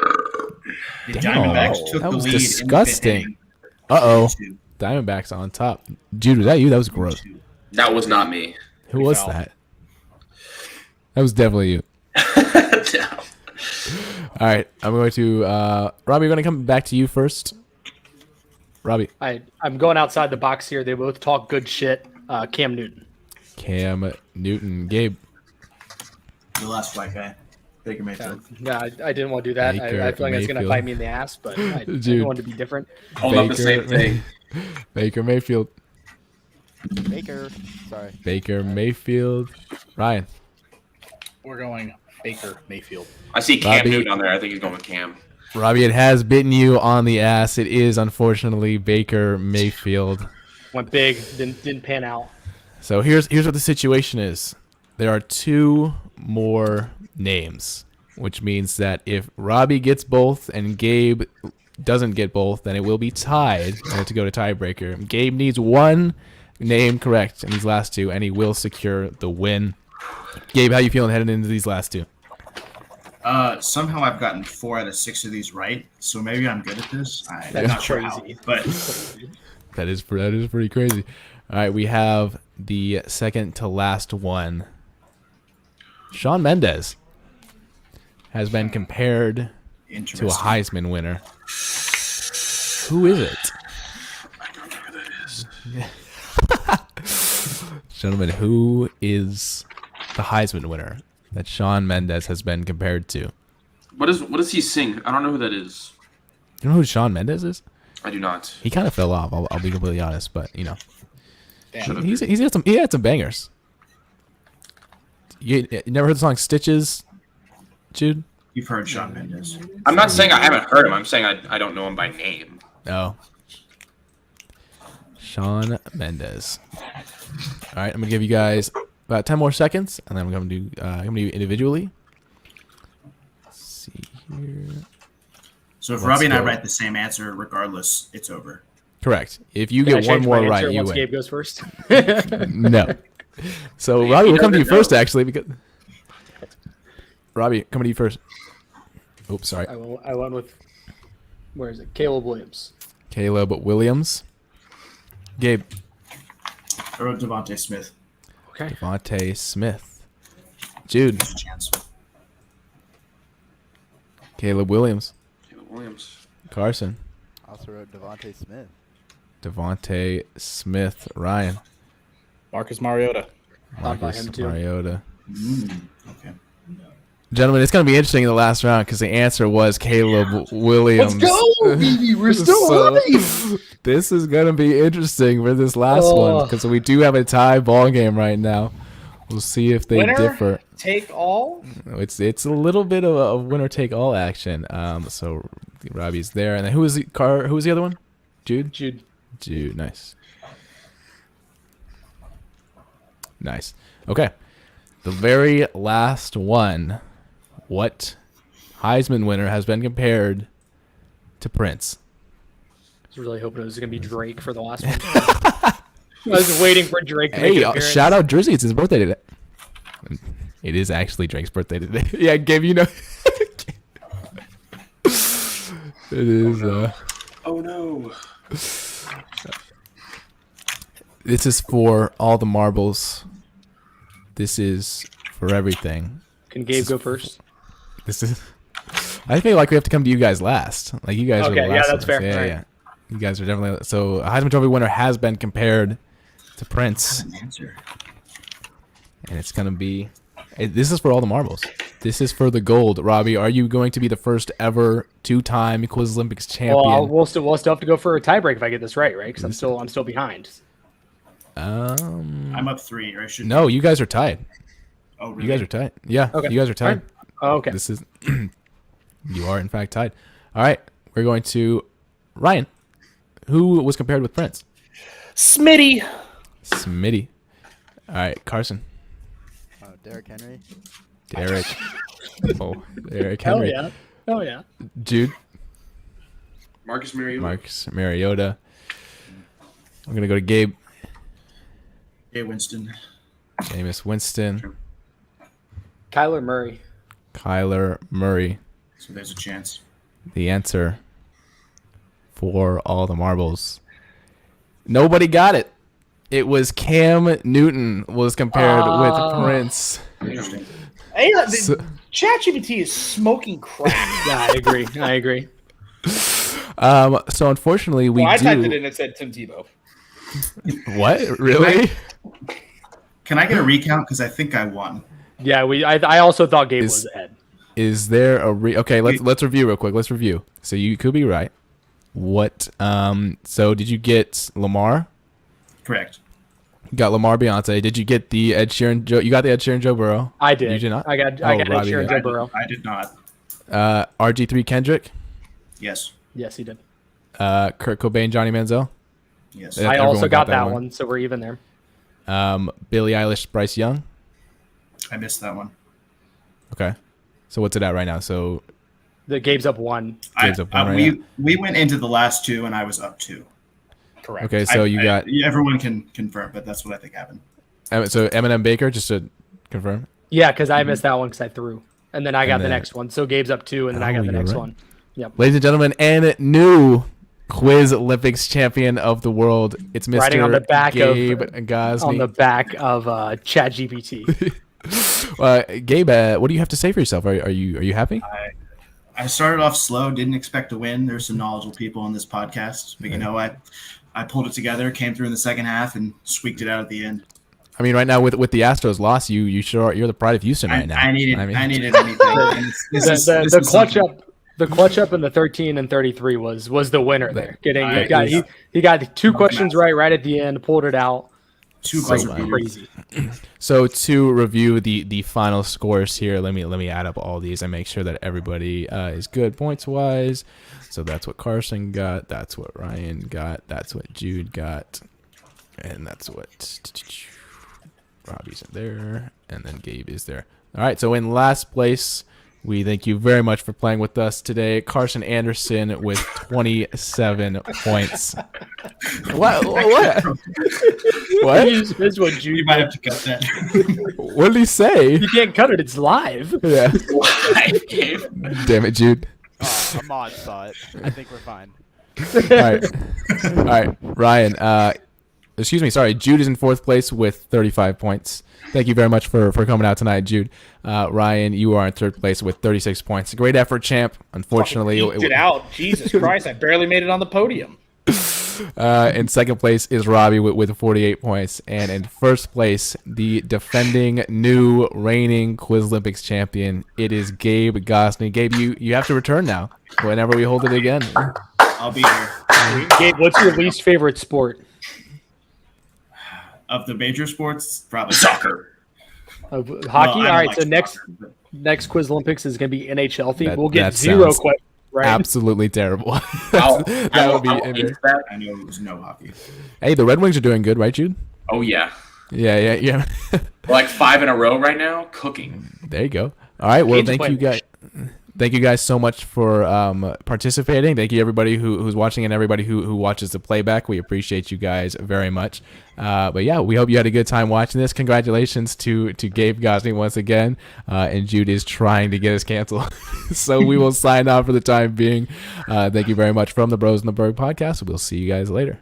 The Diamondbacks took that the was lead. disgusting. Diamondbacks on top. Jude, was that you? That was gross. That was not me. Who was that? That was definitely you. No. All right, I'm going to Robbie. I'm going to come back to you first. Robbie. I'm going outside the box here. They both talk good shit. Cam Newton. Cam Newton. Gabe. The last white guy. Baker Mayfield. Yeah, I didn't want to do that. I feel like it's going to bite me in the ass, but I didn't want to be different. Hold up the same thing. Baker Mayfield. Baker Mayfield. Ryan. We're going Baker Mayfield. I see Cam Robbie. Newton on there. I think he's going with Cam. Robbie, it has bitten you on the ass. It is unfortunately Baker Mayfield. Went big, didn't pan out. So here's what the situation is. There are 2 more names, which means that if Robbie gets both and Gabe doesn't get both, then it will be tied to go to tiebreaker. Gabe needs 1 name correct in these last 2, and he will secure the win. Gabe, how you feeling heading into these last 2? Somehow I've gotten 4 out of 6 of these right, so maybe I'm good at this. I'm not sure how, but that is pretty crazy. All right, we have the second to last one. Shawn Mendes has been compared to a Heisman winner. Who is it? I don't know who that is. Gentlemen, who is the Heisman winner that Shawn Mendes has been compared to? What does he sing? I don't know who that is. You know who Shawn Mendes is? I do not. He kind of fell off. I'll be completely honest, but you know, Damn. he had some bangers. You never heard the song "Stitches," Jude? you've heard Shawn Mendes. I'm not saying I haven't heard him. I'm saying I don't know him by name. No. Shawn Mendes. All right, I'm gonna give you guys about 10 more seconds, and then I'm gonna do individually. Let's see here. So if Robbie and I write the same answer, regardless, it's over. Correct. If you Can I get one change more my right, answer you once win. Gabe goes first. No. So Robbie, we'll come to you first, actually, because Robbie, coming to you first. Oops, sorry. I went with, where is it? Caleb Williams. Caleb Williams. Gabe. I wrote Devontae Smith. Okay. Devontae Smith. Jude. Chance. Caleb Williams. Caleb Williams. Carson. I also wrote Devontae Smith. Devontae Smith. Ryan. Marcus Mariota. Thought by Marcus him, too. Mariota. Okay. Gentlemen, it's going to be interesting in the last round because the answer was Caleb Williams. Let's go, baby. We're still alive. This is going to be interesting for this last one because we do have a tie ball game right now. We'll see if they differ. Take all. It's a little bit of a winner take all action. So Robbie's there, and then who was the other one? Jude. Jude. Nice. Okay. The very last one. What Heisman winner has been compared to Prince? I was really hoping it was going to be Drake for the last one. I was waiting for Drake to make an appearance. Shout out Drizzy. It's his birthday today. It is actually Drake's birthday today. Yeah, Gabe, you know. It is. Oh no. This is for all the marbles. This is for everything. Can Gabe go first? This is. I feel like we have to come to you guys last. Like you guys are the last. Okay, yeah, that's ones. fair. Yeah, All yeah. You guys are definitely so. A Heisman Trophy winner has been compared to Prince, An answer. and it's gonna be. This is for all the marbles. This is for the gold. Robbie, are you going to be the first ever 2-time Quizlympics champion? Well, we'll still have to go for a tiebreak if I get this right? Because I'm still behind. I'm up 3. Or I should. No, you guys are tied. Oh, really? You guys are tied. Yeah, Okay. you guys are tied. Oh, okay. This is. You are in fact tied. All right, we're going to Ryan, who was compared with Prince. Smitty. All right, Carson. Derrick Henry. Derek. Derek Henry. Oh yeah. Jude. Marcus Mariota. I'm going to go to Gabe. Winston. Jameis Winston. Kyler Murray. So there's a chance. The answer for all the marbles. Nobody got it. It was Cam Newton was compared with Prince. Interesting. Hey, ChatGPT is smoking crack. Yeah, I agree. So unfortunately, I typed it in and it said Tim Tebow. What? Really? Can I get a recount? Because I think I won. Yeah, I also thought Gabe was ahead. Is there a okay? Let's review real quick. Let's review. So you could be right. What? So did you get Lamar? Correct. You got Lamar, Beyonce. Did you get the Ed Sheeran? You got the Ed Sheeran, Joe Burrow. I did. You did not. I got Ed Sheeran, Joe Burrow. I did not. RG3 Kendrick. Yes. Yes, he did. Kurt Cobain, Johnny Manziel. Yes. I also got that one, so we're even there. Billie Eilish, Bryce Young. I missed that one. Okay. So what's it at right now? So the Gabe's up 1. Gabe's up 1 right now. We went into the last 2 and I was up 2. Correct. Okay, so you got everyone can confirm, but that's what I think happened. So Eminem Baker, just to confirm. Yeah, because I missed that one because I threw, and then I got the next one. So Gabe's up 2, and then I got the next one. Yep. Ladies and gentlemen, and new Quizlympics champion of the world. It's Mr. Riding on the back Gabe Gosney. On the back of ChatGPT. Gabe, what do you have to say for yourself? Are you happy? I started off slow, didn't expect to win. There's some knowledgeable people on this podcast, but I pulled it together, came through in the second half, and squeaked it out at the end. I mean, right now with the Astros loss, you're the pride of Houston right now. I needed anything. The clutch up in the 13 and 33 was the winner there. He got 2 questions right at the end, pulled it out. 2 crazy. So to review the final scores here, let me add up all these and make sure that everybody is good points wise. So that's what Carson got, that's what Ryan got, that's what Jude got, and that's what Robbie's in there, and then Gabe is there. All right, so in last place, we thank you very much for playing with us today. Carson Anderson with 27 points. What? What? You might have to cut that. What did he say? You can't cut it. It's live. Yeah. Live game. Damn it, Jude. Ahmad saw it. I think we're fine. All right, Ryan. Excuse me. Sorry, Jude is in 4th place with 35 points. Thank you very much for coming out tonight, Jude. Ryan, you are in 3rd place with 36 points. Great effort, champ. Unfortunately, it out. Jesus Christ, I barely made it on the podium. In 2nd place is Robbie with 48 points. And in 1st place, the defending new reigning Quizlympics champion, it is Gabe Gosney. Gabe, you have to return now whenever we hold it again. I'll be here. Gabe, what's your least favorite sport? Of the major sports, probably soccer. Hockey? All right, so soccer, next Quizlympics is going to be NHL themed. We'll get that 0 questions, right? Absolutely terrible. That would be I know it was no hockey. Hey, the Red Wings are doing good, right, Jude? Oh, yeah. Yeah. Like 5 in a row right now, cooking. There you go. All right, well, thank you guys. Thank you guys so much for participating. Thank you everybody who's watching and everybody who watches the playback. We appreciate you guys very much. But yeah, we hope you had a good time watching this. Congratulations to Gabe Gosney once again. And Jude is trying to get us canceled. So we will sign off for the time being. Thank you very much from the Bros in the Berg podcast. We'll see you guys later.